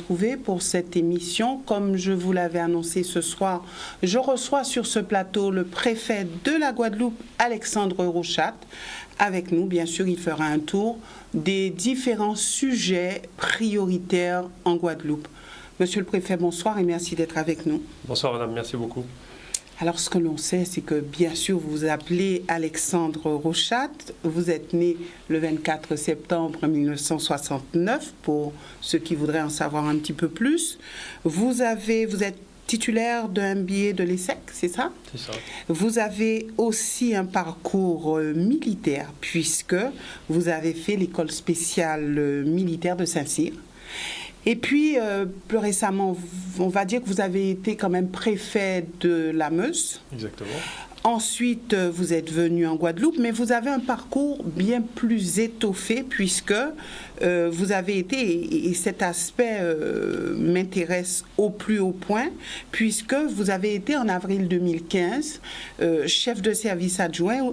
retrouver pour cette émission. Comme je vous l'avais annoncé ce soir, je reçois sur ce plateau le préfet de la Guadeloupe, Alexandre Rouchat. Avec nous, bien sûr, il fera un tour des différents sujets prioritaires en Guadeloupe. Monsieur le préfet, bonsoir et merci d'être avec nous. Bonsoir madame, merci beaucoup. Alors, ce que l'on sait, c'est que, bien sûr, vous vous appelez Alexandre Rouchat. Vous êtes né le 24 septembre 1969, pour ceux qui voudraient en savoir un petit peu plus. Vous êtes titulaire d'un billet de l'ESSEC, c'est ça? C'est ça. Vous avez aussi un parcours militaire, puisque vous avez fait l'école spéciale militaire de Saint-Cyr. Et puis, plus récemment, on va dire que vous avez été quand même préfet de la Meuse. Exactement. Ensuite, vous êtes venu en Guadeloupe, mais vous avez un parcours bien plus étoffé puisque vous avez été, et cet aspect m'intéresse au plus haut point, puisque vous avez été en avril 2015 chef de service adjoint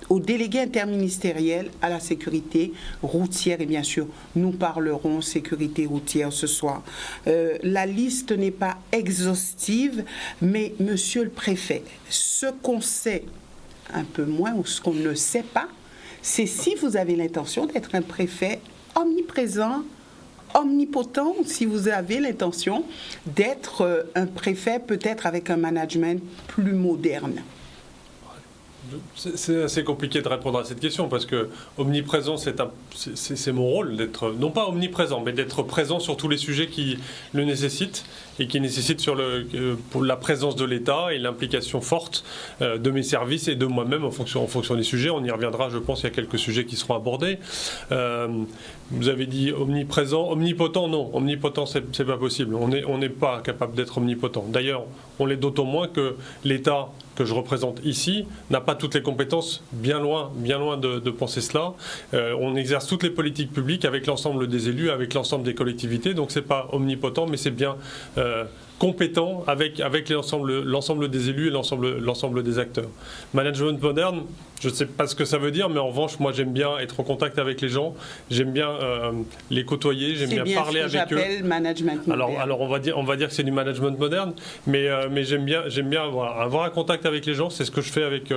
au délégué interministériel à la sécurité routière. Et bien sûr, nous parlerons sécurité routière ce soir. La liste n'est pas exhaustive, mais monsieur le préfet, ce qu'on sait un peu moins ou ce qu'on ne sait pas, c'est si vous avez l'intention d'être un préfet omniprésent, omnipotent, ou si vous avez l'intention d'être un préfet peut-être avec un management plus moderne. C'est assez compliqué de répondre à cette question parce que omniprésent, c'est mon rôle d'être, non pas omniprésent, mais d'être présent sur tous les sujets qui le nécessitent et qui nécessitent pour la présence de l'État et l'implication forte de mes services et de moi-même en fonction des sujets. On y reviendra, je pense, il y a quelques sujets qui seront abordés. Vous avez dit omniprésent, omnipotent, non. Omnipotent, c'est pas possible. On n'est pas capable d'être omnipotent. D'ailleurs, on l'est d'autant moins que l'État que je représente ici n'a pas toutes les compétences, bien loin de penser cela. On exerce toutes les politiques publiques avec l'ensemble des élus, avec l'ensemble des collectivités, donc c'est pas omnipotent, mais c'est bien compétent avec l'ensemble des élus et l'ensemble des acteurs. Management moderne, je ne sais pas ce que ça veut dire, mais en revanche, moi j'aime bien être en contact avec les gens, j'aime bien les côtoyer, j'aime bien parler avec eux. C'est bien ce que j'appelle management moderne. Alors on va dire que c'est du management moderne, mais j'aime bien avoir un contact avec les gens. C'est ce que je fais avec,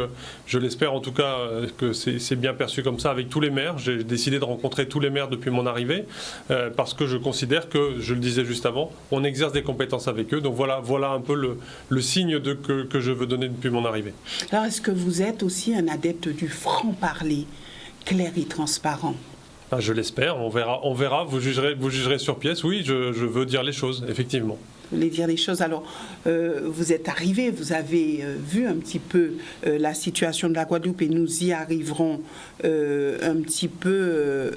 je l'espère en tout cas, que c'est bien perçu comme ça avec tous les maires. J'ai décidé de rencontrer tous les maires depuis mon arrivée, parce que je considère que, je le disais juste avant, on exerce des compétences avec eux. Donc voilà un peu le signe que je veux donner depuis mon arrivée. Alors est-ce que vous êtes aussi un adepte du franc-parler, clair et transparent? Je l'espère, on verra, vous jugerez sur pièce. Oui, je veux dire les choses, effectivement. Vous voulez dire les choses. Alors, vous êtes arrivé, vous avez vu un petit peu la situation de la Guadeloupe et nous y arriverons un petit peu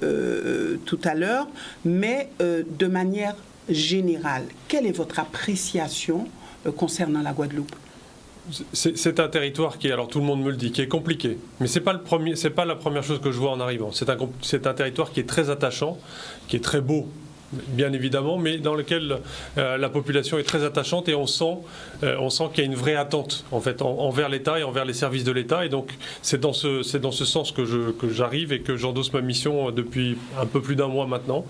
tout à l'heure. Mais de manière générale, quelle est votre appréciation concernant la Guadeloupe? C'est un territoire qui, alors tout le monde me le dit, qui est compliqué. Mais c'est pas la première chose que je vois en arrivant. C'est un territoire qui est très attachant, qui est très beau, bien évidemment, mais dans lequel la population est très attachante et on sent qu'il y a une vraie attente en fait envers l'État et envers les services de l'État. Et donc c'est dans ce sens que j'arrive et que j'endosse ma mission depuis un peu plus d'un mois maintenant.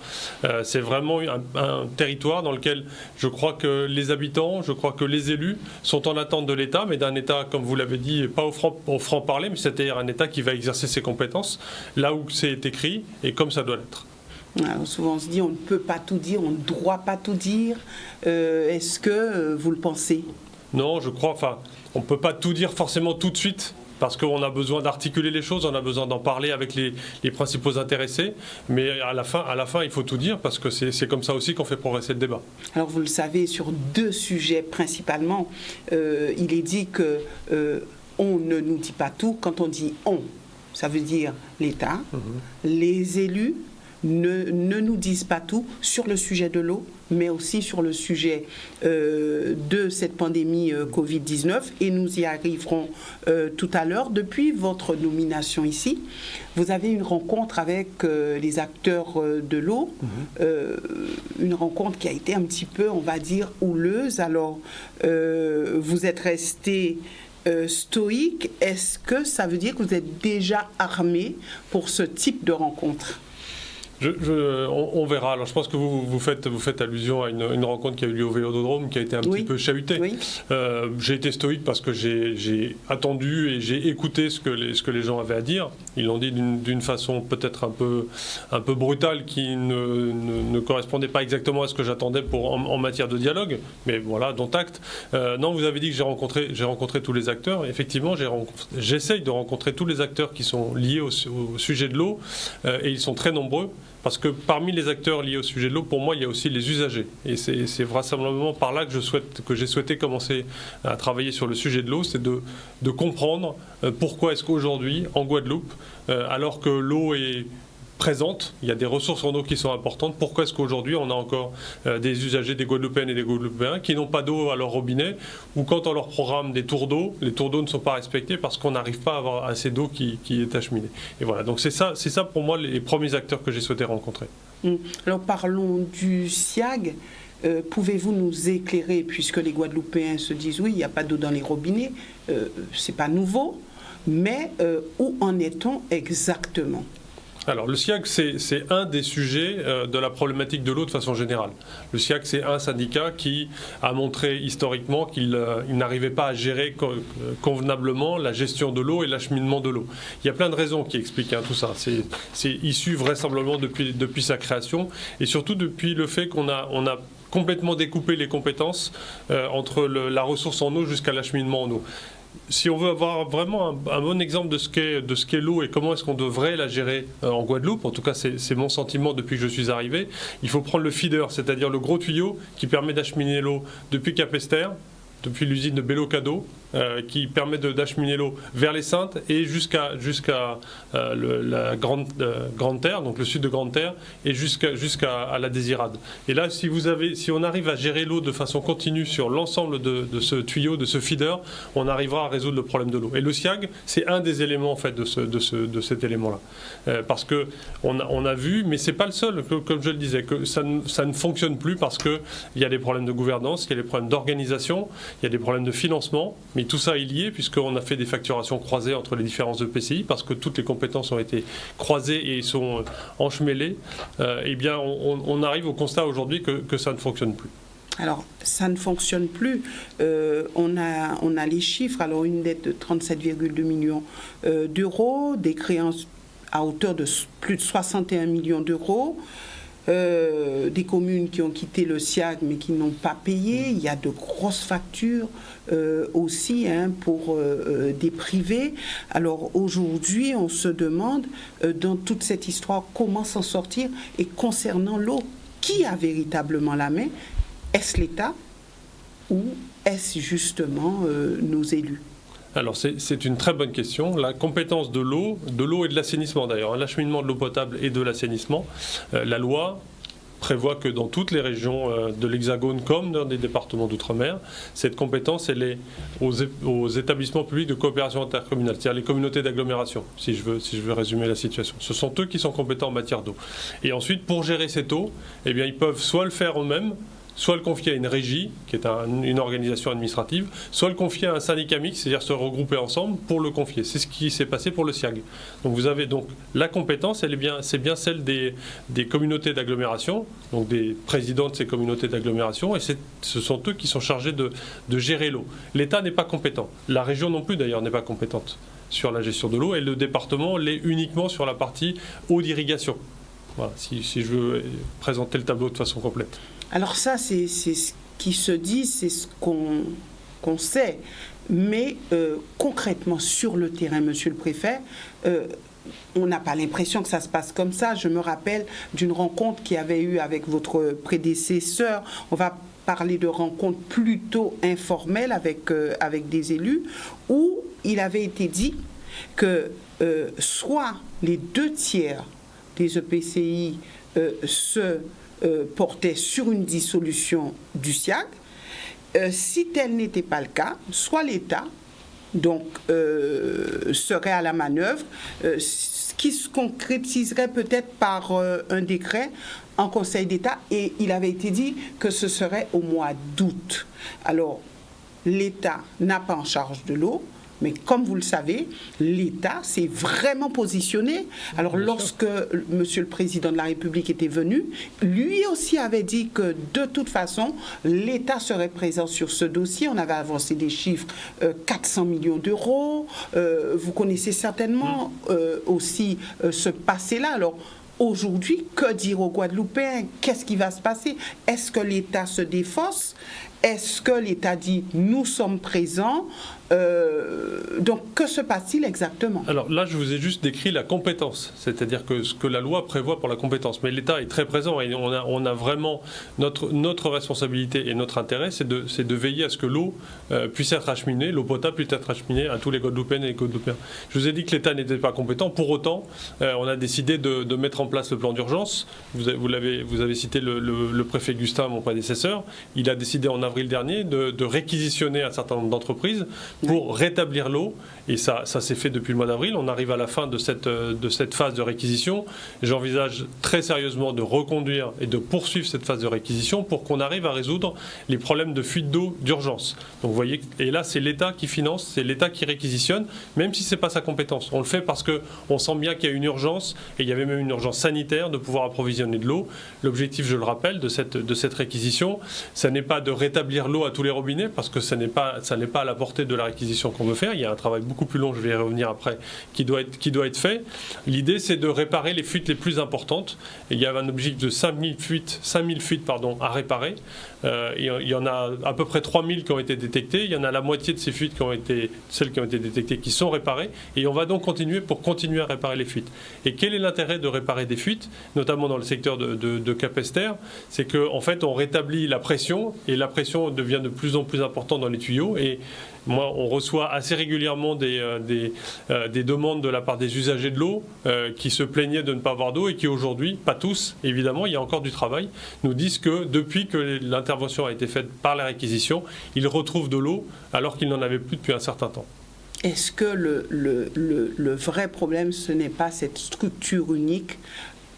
C'est vraiment un territoire dans lequel je crois que les habitants, je crois que les élus sont en attente de l'État, mais d'un État, comme vous l'avez dit, pas au franc-parler, mais c'est-à-dire un État qui va exercer ses compétences là où c'est écrit et comme ça doit l'être. Alors, souvent on se dit on ne peut pas tout dire, on ne doit pas tout dire. Est-ce que vous le pensez? Non, je crois, on ne peut pas tout dire forcément tout de suite, parce qu'on a besoin d'articuler les choses, on a besoin d'en parler avec les principaux intéressés, mais à la fin il faut tout dire, parce que c'est comme ça aussi qu'on fait progresser le débat. Alors vous le savez, sur deux sujets principalement, il est dit que on ne nous dit pas tout. Quand on dit on, ça veut dire l'État, les élus ne nous disent pas tout sur le sujet de l'eau, mais aussi sur le sujet de cette pandémie Covid-19, et nous y arriverons tout à l'heure. Depuis votre nomination ici, vous avez une rencontre avec les acteurs de l'eau, une rencontre qui a été un petit peu, on va dire, houleuse. Alors, vous êtes resté stoïque. Est-ce que ça veut dire que vous êtes déjà armé pour ce type de rencontre ? On verra. Alors je pense que vous faites allusion à une rencontre qui a eu lieu au Vélodrome, qui a été un petit peu chahutée. Oui. J'ai été stoïque parce que j'ai attendu et j'ai écouté ce que les gens avaient à dire. Ils l'ont dit d'une façon peut-être un peu brutale, qui ne correspondait pas exactement à ce que j'attendais en matière de dialogue. Mais voilà, dont acte. Non, vous avez dit que j'ai rencontré tous les acteurs. Effectivement, j'essaye de rencontrer tous les acteurs qui sont liés au sujet de l'eau, et ils sont très nombreux. Parce que parmi les acteurs liés au sujet de l'eau, pour moi, il y a aussi les usagers. Et c'est vraisemblablement par là que j'ai souhaité commencer à travailler sur le sujet de l'eau, c'est de comprendre pourquoi est-ce qu'aujourd'hui, en Guadeloupe, alors que l'eau est présente, il y a des ressources en eau qui sont importantes, pourquoi est-ce qu'aujourd'hui on a encore des usagers, des Guadeloupéennes et des Guadeloupéens qui n'ont pas d'eau à leur robinet, ou quand on leur programme des tours d'eau, les tours d'eau ne sont pas respectés parce qu'on n'arrive pas à avoir assez d'eau qui est acheminée. Et voilà, donc c'est ça pour moi les premiers acteurs que j'ai souhaité rencontrer. Alors parlons du SIAG. Pouvez-vous nous éclairer, puisque les Guadeloupéens se disent oui, il n'y a pas d'eau dans les robinets, c'est pas nouveau, mais où en est-on exactement ? Alors, le SIAG, c'est un des sujets de la problématique de l'eau de façon générale. Le SIAG, c'est un syndicat qui a montré historiquement qu'il n'arrivait pas à gérer convenablement la gestion de l'eau et l'acheminement de l'eau. Il y a plein de raisons qui expliquent tout ça. C'est issu vraisemblablement depuis sa création, et surtout depuis le fait qu'on a complètement découpé les compétences entre la ressource en eau jusqu'à l'acheminement en eau. Si on veut avoir vraiment un bon exemple de ce qu'est l'eau et comment est-ce qu'on devrait la gérer en Guadeloupe, en tout cas c'est mon sentiment depuis que je suis arrivé, il faut prendre le feeder, c'est-à-dire le gros tuyau qui permet d'acheminer l'eau depuis Capesterre, depuis l'usine de Bellocado, qui permet d'acheminer l'eau vers les Saintes et jusqu'à la Grande Terre, donc le sud de Grande Terre, et jusqu'à la Désirade. Et là, si on arrive à gérer l'eau de façon continue sur l'ensemble de ce tuyau, de ce feeder, on arrivera à résoudre le problème de l'eau. Et le SIAG, c'est un des éléments en fait de cet élément-là, parce que on a vu, mais c'est pas le seul, comme je le disais, que ça ne fonctionne plus parce que il y a des problèmes de gouvernance, il y a des problèmes d'organisation, il y a des problèmes de financement. Mais tout ça est lié puisqu'on a fait des facturations croisées entre les différents EPCI parce que toutes les compétences ont été croisées et sont enchemêlées. Eh bien, on arrive au constat aujourd'hui que ça ne fonctionne plus. Alors, ça ne fonctionne plus. On a les chiffres. Alors, une dette de 37,2 millions d'euros, des créances à hauteur de plus de 61 millions d'euros. Des communes qui ont quitté le SIAG mais qui n'ont pas payé. Il y a de grosses factures aussi pour des privés. Alors aujourd'hui, on se demande dans toute cette histoire comment s'en sortir. Et concernant l'eau, qui a véritablement la main? Est-ce l'État ou est-ce justement nos élus? Alors c'est une très bonne question. La compétence de l'eau et de l'assainissement d'ailleurs, l'acheminement de l'eau potable et de l'assainissement, la loi prévoit que dans toutes les régions de l'Hexagone comme dans des départements d'outre-mer, cette compétence elle est aux établissements publics de coopération intercommunale, c'est-à-dire les communautés d'agglomération, si je veux résumer la situation. Ce sont eux qui sont compétents en matière d'eau. Et ensuite, pour gérer cette eau, eh bien, ils peuvent soit le faire eux-mêmes, soit le confier à une régie, qui est une organisation administrative, soit le confier à un syndicat mixte, c'est-à-dire se regrouper ensemble pour le confier. C'est ce qui s'est passé pour le SIAG. Donc vous avez donc la compétence, c'est bien celle des communautés d'agglomération, donc des présidents de ces communautés d'agglomération, et ce sont eux qui sont chargés de gérer l'eau. L'État n'est pas compétent. La région non plus d'ailleurs n'est pas compétente sur la gestion de l'eau, et le département l'est uniquement sur la partie eau d'irrigation. Voilà, si je veux présenter le tableau de façon complète. Alors ça, c'est ce qui se dit, c'est ce qu'on sait. Mais concrètement, sur le terrain, monsieur le préfet, on n'a pas l'impression que ça se passe comme ça. Je me rappelle d'une rencontre qu'il y avait eu avec votre prédécesseur. On va parler de rencontres plutôt informelles avec des élus, où il avait été dit que soit les 2/3 des EPCI se portaient sur une dissolution du SIAG. Si tel n'était pas le cas, soit l'État serait à la manœuvre, ce qui se concrétiserait peut-être par un décret en Conseil d'État, et il avait été dit que ce serait au mois d'août. Alors, l'État n'a pas en charge de l'eau, Mais comme vous le savez, l'État s'est vraiment positionné. Alors lorsque Monsieur le Président de la République était venu, lui aussi avait dit que de toute façon, l'État serait présent sur ce dossier. On avait avancé des chiffres, 400 millions d'euros. Vous connaissez certainement aussi ce passé-là. Alors aujourd'hui, que dire aux Guadeloupéens? Qu'est-ce qui va se passer? Est-ce que l'État se défausse? Est-ce que l'État dit « nous sommes présents » donc, que se passe-t-il exactement? Alors là, je vous ai juste décrit la compétence, c'est-à-dire que ce que la loi prévoit pour la compétence. Mais l'État est très présent et on a vraiment notre responsabilité et notre intérêt, c'est de veiller à ce que l'eau puisse être acheminée, l'eau potable puisse être acheminée à tous les Guadeloupéennes et les Guadeloupéens. Je vous ai dit que l'État n'était pas compétent. Pour autant, on a décidé de mettre en place le plan d'urgence. Vous avez cité le préfet Gustin, mon prédécesseur. Il a décidé en avril dernier de réquisitionner un certain nombre d'entreprises pour rétablir l'eau, et ça s'est fait depuis le mois d'avril. On arrive à la fin de cette phase de réquisition. J'envisage très sérieusement de reconduire et de poursuivre cette phase de réquisition pour qu'on arrive à résoudre les problèmes de fuite d'eau d'urgence. Donc vous voyez, et là c'est l'État qui finance, c'est l'État qui réquisitionne, même si ce n'est pas sa compétence. On le fait parce qu'on sent bien qu'il y a une urgence, et il y avait même une urgence sanitaire de pouvoir approvisionner de l'eau. L'objectif, je le rappelle, de cette réquisition, ça n'est pas de rétablir l'eau à tous les robinets, parce que ça n'est pas à la portée de la réquisition qu'on veut faire. Il y a un travail beaucoup plus long, je vais y revenir après, qui doit être fait. L'idée, c'est de réparer les fuites les plus importantes. Et il y avait un objectif de 5000 fuites à réparer. Il y en a à peu près 3000 qui ont été détectées. Il y en a la moitié de ces fuites celles qui ont été détectées, qui sont réparées. Et on va donc continuer à réparer les fuites. Et quel est l'intérêt de réparer des fuites, notamment dans le secteur de Capesterre? C'est qu'en fait, on rétablit la pression, et la pression devient de plus en plus importante dans les tuyaux. Et moi, on reçoit assez régulièrement des demandes de la part des usagers de l'eau qui se plaignaient de ne pas avoir d'eau et qui aujourd'hui, pas tous, évidemment, il y a encore du travail, nous disent que depuis que l'intervention a été faite par la réquisition, ils retrouvent de l'eau alors qu'ils n'en avaient plus depuis un certain temps. Est-ce que le vrai problème, ce n'est pas cette structure unique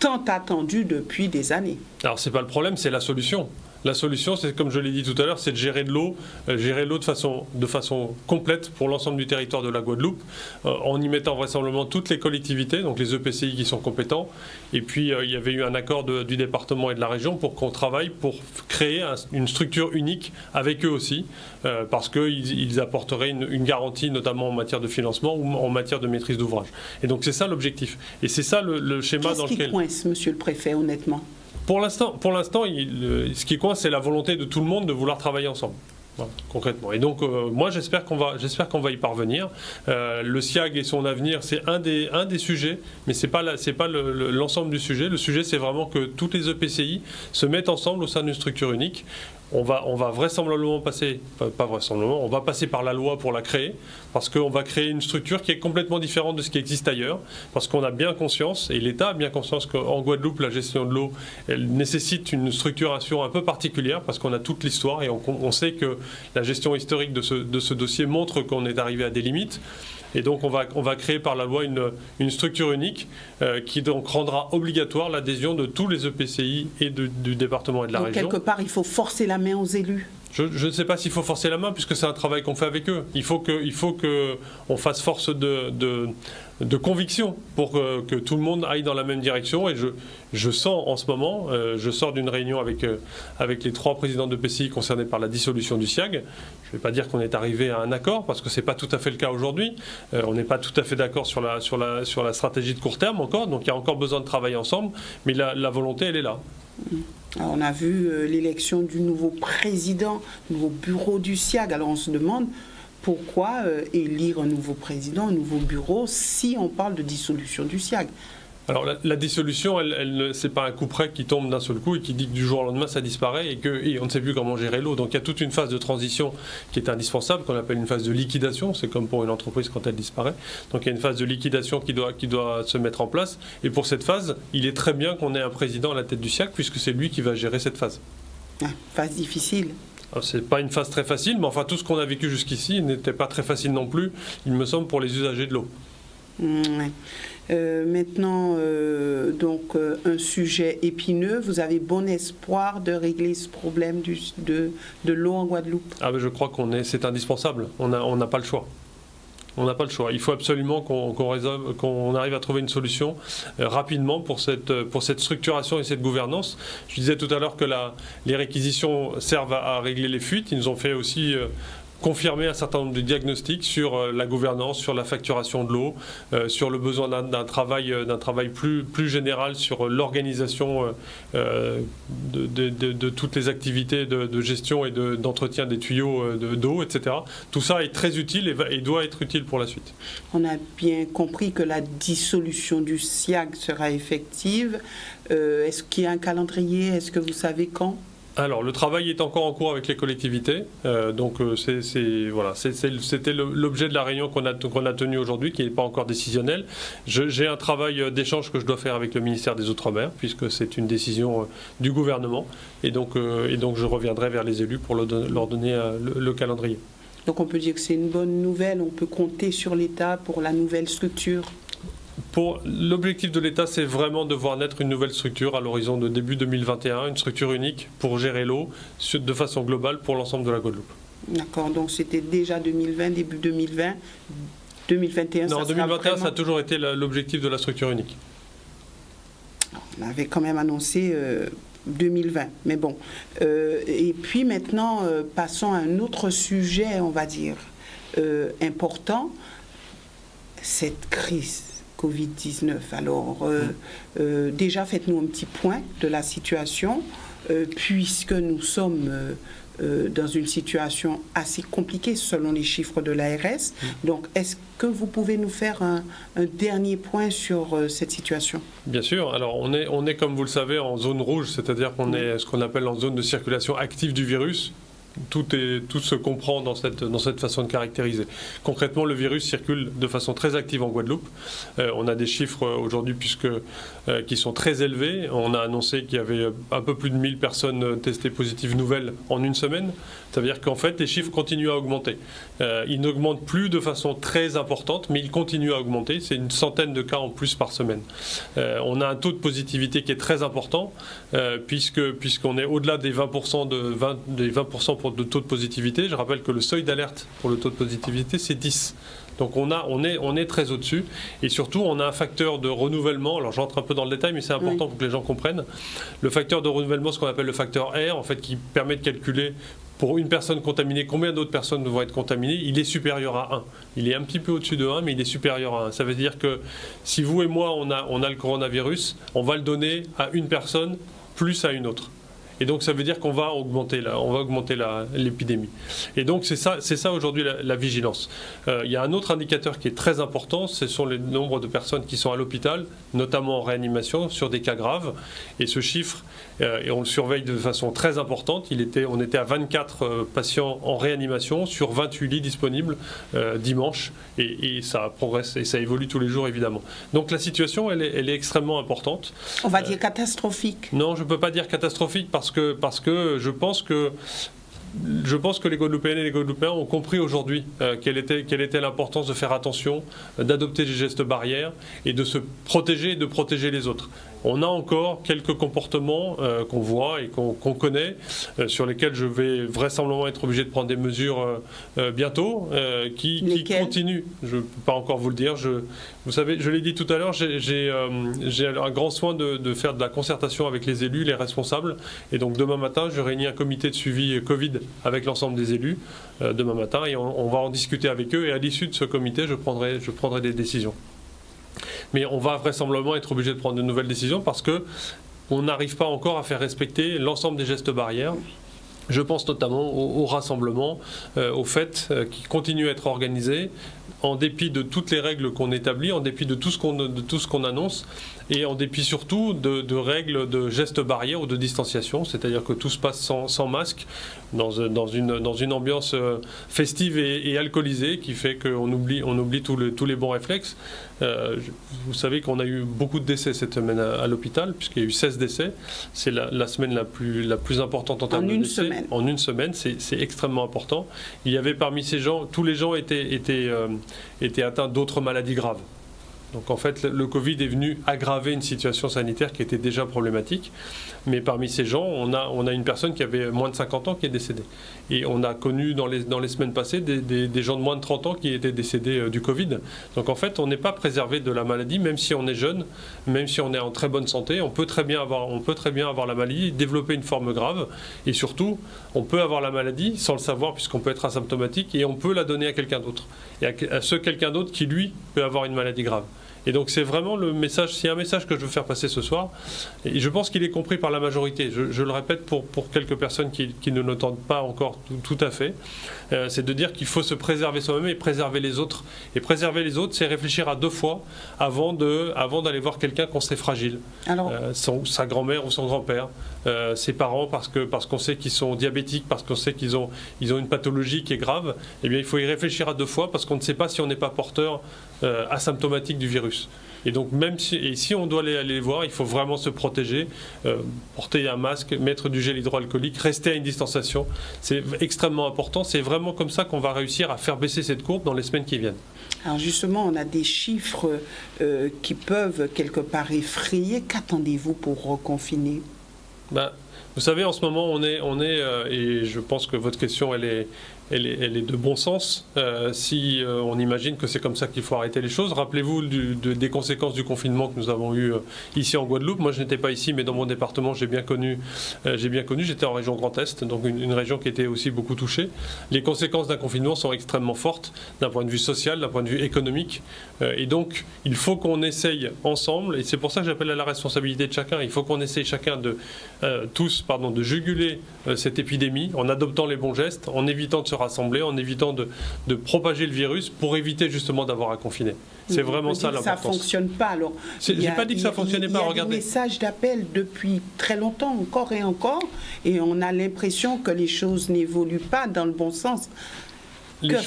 tant attendue depuis des années? Alors, ce n'est pas le problème, c'est la solution. La solution, c'est, comme je l'ai dit tout à l'heure, c'est de gérer l'eau de façon complète pour l'ensemble du territoire de la Guadeloupe, en y mettant vraisemblablement toutes les collectivités, donc les EPCI qui sont compétents. Et puis, il y avait eu un accord du département et de la région pour qu'on travaille pour créer une structure unique avec eux aussi, parce qu'ils apporteraient une garantie, notamment en matière de financement ou en matière de maîtrise d'ouvrage. Et donc, c'est ça l'objectif. Et c'est ça le schéma dans lequel... Qu'est-ce qui coince, monsieur le préfet, honnêtement? Pour l'instant, ce qui coince, c'est la volonté de tout le monde de vouloir travailler ensemble. Voilà, concrètement. Et donc, moi, j'espère qu'on va y parvenir. Le SIAG et son avenir, c'est un des sujets, mais c'est pas l'ensemble du sujet. Le sujet, c'est vraiment que toutes les EPCI se mettent ensemble au sein d'une structure unique. On va vraisemblablement on va passer par la loi pour la créer, parce qu'on va créer une structure qui est complètement différente de ce qui existe ailleurs, parce qu'on a bien conscience, et l'État a bien conscience qu'en Guadeloupe, la gestion de l'eau, elle nécessite une structuration un peu particulière, parce qu'on a toute l'histoire, et on sait que la gestion historique de ce dossier montre qu'on est arrivé à des limites. Et donc on va créer par la loi une structure unique qui donc rendra obligatoire l'adhésion de tous les EPCI et du département et de la région. Quelque part, il faut forcer la main aux élus. Je ne sais pas s'il faut forcer la main, puisque c'est un travail qu'on fait avec eux. Il faut qu'on fasse force de conviction pour que tout le monde aille dans la même direction. Et je sens en ce moment, je sors d'une réunion avec les 3 présidents de PCI concernés par la dissolution du SIAG. Je ne vais pas dire qu'on est arrivé à un accord, parce que ce n'est pas tout à fait le cas aujourd'hui. On n'est pas tout à fait d'accord sur la stratégie de court terme encore, donc il y a encore besoin de travailler ensemble, mais la volonté, elle est là. Alors, on a vu l'élection du nouveau président, du nouveau bureau du SIAG. Alors on se demande pourquoi élire un nouveau président, un nouveau bureau, si on parle de dissolution du SIAG. Alors la dissolution, c'est pas un coup près qui tombe d'un seul coup et qui dit que du jour au lendemain ça disparaît et on ne sait plus comment gérer l'eau. Donc il y a toute une phase de transition qui est indispensable, qu'on appelle une phase de liquidation. C'est comme pour une entreprise quand elle disparaît. Donc il y a une phase de liquidation qui doit se mettre en place. Et pour cette phase, il est très bien qu'on ait un président à la tête du SIAG, puisque c'est lui qui va gérer cette phase. Phase difficile. C'est pas une phase très facile, mais enfin tout ce qu'on a vécu jusqu'ici n'était pas très facile non plus, il me semble, pour les usagers de l'eau. Maintenant, un sujet épineux. Vous avez bon espoir de régler ce problème de l'eau en Guadeloupe? Je crois c'est indispensable. On n'a pas le choix. On n'a pas le choix. Il faut absolument qu'on arrive à trouver une solution rapidement pour cette structuration et cette gouvernance. Je disais tout à l'heure que les réquisitions servent à régler les fuites. Ils nous ont fait aussi confirmer un certain nombre de diagnostics sur la gouvernance, sur la facturation de l'eau, sur le besoin d'un travail plus général sur l'organisation de toutes les activités de gestion et d'entretien des tuyaux d'eau, etc. Tout ça est très utile et doit être utile pour la suite. On a bien compris que la dissolution du SIAG sera effective. Est-ce qu'il y a un calendrier? Est-ce que vous savez quand? Alors, le travail est encore en cours avec les collectivités. C'était l'objet de la réunion qu'on a tenue aujourd'hui, qui n'est pas encore décisionnelle. J'ai un travail d'échange que je dois faire avec le ministère des Outre-mer, puisque c'est une décision du gouvernement. Et donc, je reviendrai vers les élus pour leur donner le calendrier. Donc, on peut dire que c'est une bonne nouvelle. On peut compter sur l'État pour la nouvelle structure. L'objectif de l'État, c'est vraiment de voir naître une nouvelle structure à l'horizon de début 2021, une structure unique pour gérer l'eau de façon globale pour l'ensemble de la Guadeloupe. D'accord, donc c'était déjà 2020, début 2020, 2021. Non, 2021, ça a toujours été l'objectif de la structure unique. On avait quand même annoncé 2020, mais bon. Et puis maintenant, passons à un autre sujet, on va dire, important, cette crise Covid-19. Alors, déjà, faites-nous un petit point de la situation, puisque nous sommes dans une situation assez compliquée selon les chiffres de l'ARS. Donc, est-ce que vous pouvez nous faire un dernier point sur cette situation? Bien sûr. Alors, on est, comme vous le savez, en zone rouge, c'est-à-dire qu'on est ce qu'on appelle en zone de circulation active du virus. Tout se comprend dans cette façon de caractériser. Concrètement, le virus circule de façon très active en Guadeloupe. On a des chiffres aujourd'hui qui sont très élevés. On a annoncé qu'il y avait un peu plus de 1000 personnes testées positives nouvelles en une semaine. Ça veut dire qu'en fait, les chiffres continuent à augmenter. Ils n'augmentent plus de façon très importante, mais ils continuent à augmenter. C'est une centaine de cas en plus par semaine. On a un taux de positivité qui est très important, puisqu'on est au-delà des 20% de taux de positivité. Je rappelle que le seuil d'alerte pour le taux de positivité, c'est 10. Donc on est très au-dessus. Et surtout, on a un facteur de renouvellement. Alors j'entre un peu dans le détail, mais c'est important pour que les gens comprennent. Le facteur de renouvellement, ce qu'on appelle le facteur R, en fait, qui permet de calculer pour une personne contaminée, combien d'autres personnes vont être contaminées, il est supérieur à 1. Il est un petit peu au-dessus de 1, mais il est supérieur à 1. Ça veut dire que si vous et moi, on a le coronavirus, on va le donner à une personne plus à une autre. Et donc ça veut dire qu'on va augmenter l'épidémie. Et donc c'est ça aujourd'hui la vigilance. Il y a un autre indicateur qui est très important, ce sont les nombres de personnes qui sont à l'hôpital, notamment en réanimation, sur des cas graves. Et ce chiffre, et on le surveille de façon très importante, on était à 24 patients en réanimation sur 28 lits disponibles dimanche. Et ça progresse et ça évolue tous les jours évidemment. Donc la situation, elle est extrêmement importante. On va dire catastrophique. Non, je ne peux pas dire catastrophique parce que je pense que les Guadeloupéennes et les Guadeloupéens ont compris aujourd'hui quelle était l'importance de faire attention, d'adopter des gestes barrières et de se protéger et de protéger les autres. On a encore quelques comportements qu'on voit et qu'on connaît, sur lesquels je vais vraisemblablement être obligé de prendre des mesures bientôt, qui continuent. Je ne peux pas encore vous le dire. Vous savez, je l'ai dit tout à l'heure, j'ai un grand soin de faire de la concertation avec les élus, les responsables. Et donc demain matin, je réunis un comité de suivi Covid avec l'ensemble des élus demain matin et on va en discuter avec eux. Et à l'issue de ce comité, je prendrai des décisions. Mais on va vraisemblablement être obligé de prendre de nouvelles décisions parce qu'on n'arrive pas encore à faire respecter l'ensemble des gestes barrières. Je pense notamment au rassemblement, aux fêtes qui continuent à être organisées, en dépit de toutes les règles qu'on établit, en dépit de tout ce qu'on annonce, et en dépit surtout de règles de gestes barrières ou de distanciation, c'est-à-dire que tout se passe sans masque, dans une ambiance festive et alcoolisée, qui fait qu'on oublie tous les bons réflexes. Vous savez qu'on a eu beaucoup de décès cette semaine à l'hôpital, puisqu'il y a eu 16 décès. C'est la semaine la plus importante en termes de décès. En une semaine, c'est extrêmement important. Il y avait parmi ces gens, tous les gens étaient atteints d'autres maladies graves. Donc en fait, le Covid est venu aggraver une situation sanitaire qui était déjà problématique. Mais parmi ces gens, on a une personne qui avait moins de 50 ans qui est décédée. Et on a connu dans les semaines passées des gens de moins de 30 ans qui étaient décédés du Covid. Donc en fait, on n'est pas préservé de la maladie, même si on est jeune, même si on est en très bonne santé. On peut très bien avoir la maladie, développer une forme grave. Et surtout, on peut avoir la maladie sans le savoir, puisqu'on peut être asymptomatique, et on peut la donner à quelqu'un d'autre. Et à ce quelqu'un d'autre qui, lui, peut avoir une maladie grave. Et donc c'est vraiment le message, c'est un message que je veux faire passer ce soir, et je pense qu'il est compris par la majorité. Je le répète pour quelques personnes qui ne l'entendent pas encore tout à fait, c'est de dire qu'il faut se préserver soi-même et préserver les autres. Et préserver les autres, c'est réfléchir à 2 fois avant d'aller voir quelqu'un qu'on sait fragile. Alors, sa grand-mère ou son grand-père, ses parents parce qu'on sait qu'ils sont diabétiques, parce qu'on sait qu'ils ont une pathologie qui est grave. Eh bien, il faut y réfléchir à 2 fois parce qu'on ne sait pas si on n'est pas porteur asymptomatique du virus. Et donc si on doit aller les voir, il faut vraiment se protéger, porter un masque, mettre du gel hydroalcoolique, rester à une distanciation. C'est extrêmement important. C'est vraiment comme ça qu'on va réussir à faire baisser cette courbe dans les semaines qui viennent. Alors justement, on a des chiffres qui peuvent quelque part effrayer. Qu'attendez-vous pour reconfiner ? Vous savez, en ce moment, on est et je pense que votre question, elle est de bon sens. Si on imagine que c'est comme ça qu'il faut arrêter les choses, rappelez-vous des conséquences du confinement que nous avons eu ici en Guadeloupe. Moi, je n'étais pas ici, mais dans mon département, j'ai bien connu. J'étais en région Grand Est, donc une région qui était aussi beaucoup touchée. Les conséquences d'un confinement sont extrêmement fortes, d'un point de vue social, d'un point de vue économique. Et donc, il faut qu'on essaye ensemble, et c'est pour ça que j'appelle à la responsabilité de chacun. Il faut qu'on essaye chacun de juguler cette épidémie en adoptant les bons gestes, en évitant de se rassembler, en évitant de propager le virus pour éviter justement d'avoir à confiner. C'est vraiment ça l'importance. Ça ne fonctionne pas alors. Je n'ai pas dit que ça ne fonctionnait pas. Il y a des messages d'appel depuis très longtemps, encore et encore, et on a l'impression que les choses n'évoluent pas dans le bon sens.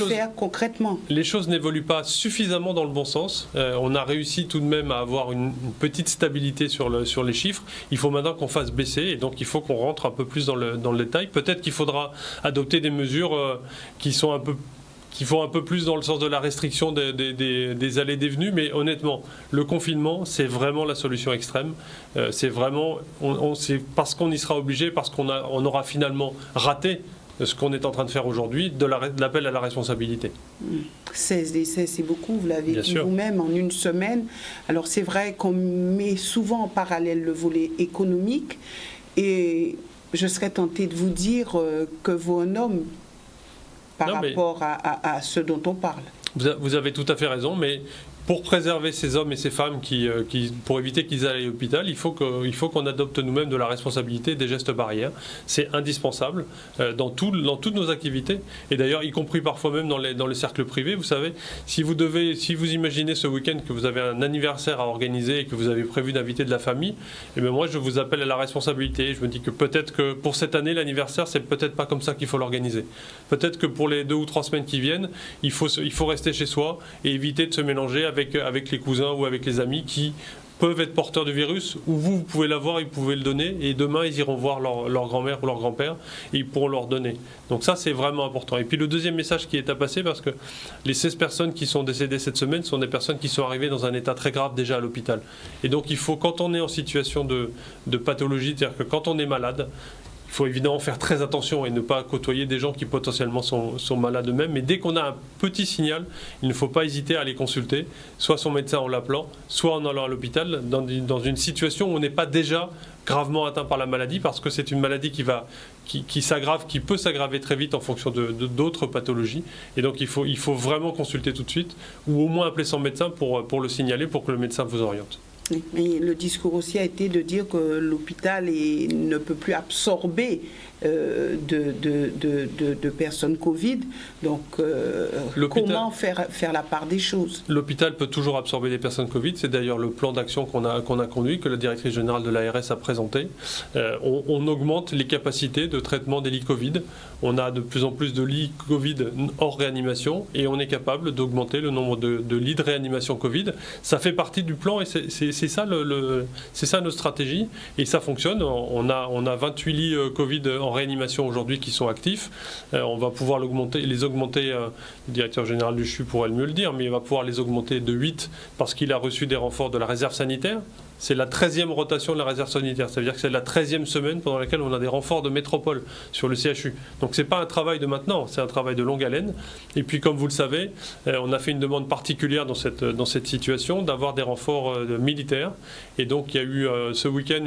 Faire concrètement ? Les choses n'évoluent pas suffisamment dans le bon sens. On a réussi tout de même à avoir une petite stabilité sur les chiffres. Il faut maintenant qu'on fasse baisser, et donc il faut qu'on rentre un peu plus dans le détail. Peut-être qu'il faudra adopter des mesures qui vont un peu plus dans le sens de la restriction des allées et des venues, mais honnêtement, le confinement, c'est vraiment la solution extrême. C'est vraiment, c'est parce qu'on y sera obligé, parce qu'on aura finalement raté ce qu'on est en train de faire aujourd'hui, de l'appel à la responsabilité. 16 décès, c'est beaucoup, vous l'avez dit vous-même, en une semaine. Alors c'est vrai qu'on met souvent en parallèle le volet économique, et je serais tentée de vous dire que vaut un homme par rapport à ce dont on parle. Vous avez tout à fait raison, mais pour préserver ces hommes et ces femmes pour éviter qu'ils aillent à l'hôpital, il faut qu'on adopte nous-mêmes de la responsabilité, des gestes barrières. C'est indispensable dans toutes nos activités, et d'ailleurs y compris parfois même dans les cercles privés. Vous savez, si vous imaginez ce week-end que vous avez un anniversaire à organiser et que vous avez prévu d'inviter de la famille, et bien moi je vous appelle à la responsabilité. Je me dis que peut-être que pour cette année l'anniversaire c'est peut-être pas comme ça qu'il faut l'organiser. Peut-être que pour les 2 ou 3 semaines qui viennent, il faut rester chez soi et éviter de se mélanger avec les cousins ou avec les amis qui peuvent être porteurs du virus, ou vous pouvez l'avoir, ils pouvaient le donner, et demain ils iront voir leur grand-mère ou leur grand-père et ils pourront leur donner. Donc ça c'est vraiment important. Et puis le deuxième message qui est à passer, parce que les 16 personnes qui sont décédées cette semaine sont des personnes qui sont arrivées dans un état très grave déjà à l'hôpital. Et donc il faut, quand on est en situation de pathologie, c'est-à-dire que quand on est malade, il faut évidemment faire très attention et ne pas côtoyer des gens qui potentiellement sont malades eux-mêmes. Mais dès qu'on a un petit signal, il ne faut pas hésiter à aller consulter, soit son médecin en l'appelant, soit en allant à l'hôpital, dans une situation où on n'est pas déjà gravement atteint par la maladie, parce que c'est une maladie qui s'aggrave, qui peut s'aggraver très vite en fonction d'autres pathologies. Et donc il faut vraiment consulter tout de suite, ou au moins appeler son médecin pour le signaler, pour que le médecin vous oriente. Mais le discours aussi a été de dire que l'hôpital ne peut plus absorber de personnes Covid. Donc, comment faire la part des choses ? L'hôpital peut toujours absorber des personnes Covid. C'est d'ailleurs le plan d'action qu'on a conduit, que la directrice générale de l'ARS a présenté. On augmente les capacités de traitement des lits Covid. On a de plus en plus de lits Covid hors réanimation, et on est capable d'augmenter le nombre de lits de réanimation Covid. Ça fait partie du plan, et c'est ça notre stratégie, et ça fonctionne. On a 28 lits Covid en réanimation aujourd'hui qui sont actifs. On va pouvoir les augmenter, le directeur général du CHU pourrait mieux le dire, mais il va pouvoir les augmenter de 8 parce qu'il a reçu des renforts de la réserve sanitaire. C'est la 13e rotation de la réserve sanitaire. Ça veut dire que c'est la 13e semaine pendant laquelle on a des renforts de métropole sur le CHU. Donc ce n'est pas un travail de maintenant, c'est un travail de longue haleine. Et puis comme vous le savez, on a fait une demande particulière dans cette situation d'avoir des renforts militaires. Et donc il y a eu ce week-end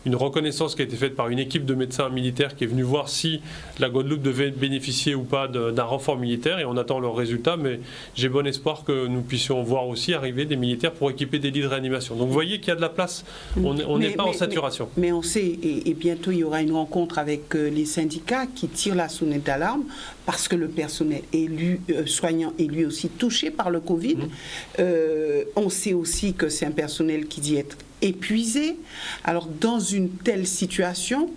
une reconnaissance qui a été faite par une équipe de médecins militaires qui est venue voir si la Guadeloupe devait bénéficier ou pas d'un renfort militaire. Et on attend leurs résultats, mais j'ai bon espoir que nous puissions voir aussi arriver des militaires pour équiper des lits de réanimation. Donc vous voyez qu'il y a de la place, on n'est pas en saturation. Mais on sait, et bientôt il y aura une rencontre avec les syndicats qui tirent la sonnette d'alarme parce que le personnel soignant est lui aussi touché par le Covid. On sait aussi que c'est un personnel qui dit être épuisé. Alors dans une telle situation,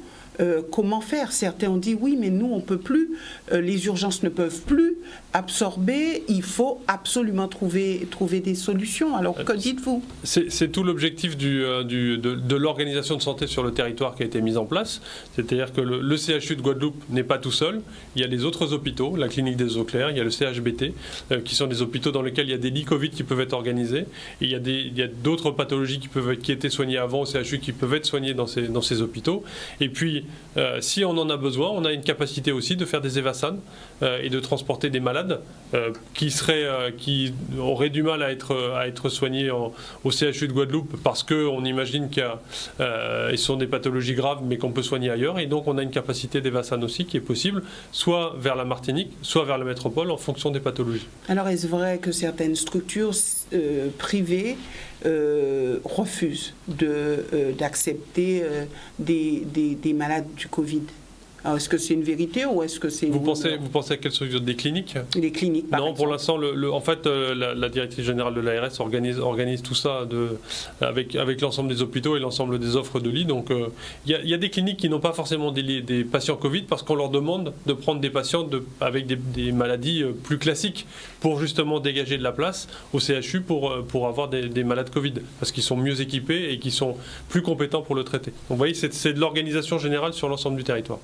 comment faire? Certains ont dit oui, mais nous on ne peut plus, les urgences ne peuvent plus absorber, il faut absolument trouver des solutions. Alors que dites-vous? C'est tout l'objectif de l'organisation de santé sur le territoire qui a été mise en place. C'est-à-dire que le CHU de Guadeloupe n'est pas tout seul. Il y a les autres hôpitaux, la clinique des Eaux Claires, il y a le CHBT, qui sont des hôpitaux dans lesquels il y a des lits Covid qui peuvent être organisés. Et il y a d'autres pathologies qui étaient soignées avant au CHU qui peuvent être soignées dans ces hôpitaux. Et puis, si on en a besoin, on a une capacité aussi de faire des évasans et de transporter des malades qui auraient du mal à être soignés au CHU de Guadeloupe parce qu'on imagine qu'ils sont des pathologies graves mais qu'on peut soigner ailleurs. Et donc on a une capacité d'évasan aussi qui est possible, soit vers la Martinique, soit vers la métropole en fonction des pathologies. Alors est-ce vrai que certaines structures privées refusent d'accepter des malades du Covid? Alors, est-ce que c'est une vérité ou est-ce que c'est... Vous pensez à quelle structure? Des cliniques? Les cliniques, par exemple. Pour l'instant, en fait, la directrice générale de l'ARS organise tout ça avec l'ensemble des hôpitaux et l'ensemble des offres de lits. Donc, il y a des cliniques qui n'ont pas forcément des patients Covid parce qu'on leur demande de prendre des patients avec des maladies plus classiques pour justement dégager de la place au CHU pour avoir des malades Covid parce qu'ils sont mieux équipés et qu'ils sont plus compétents pour le traiter. Donc, vous voyez, c'est de l'organisation générale sur l'ensemble du territoire.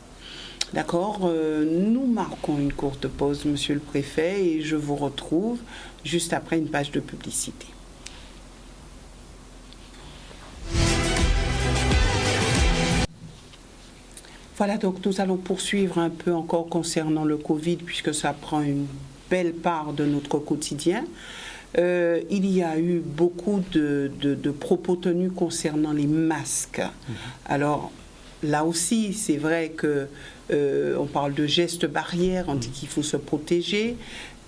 D'accord, nous marquons une courte pause, monsieur le préfet, et je vous retrouve juste après une page de publicité. Voilà, donc nous allons poursuivre un peu encore concernant le Covid, puisque ça prend une belle part de notre quotidien. Il y a eu beaucoup de propos tenus concernant les masques. Alors, là aussi, c'est vrai que on parle de gestes barrières, on dit qu'il faut se protéger.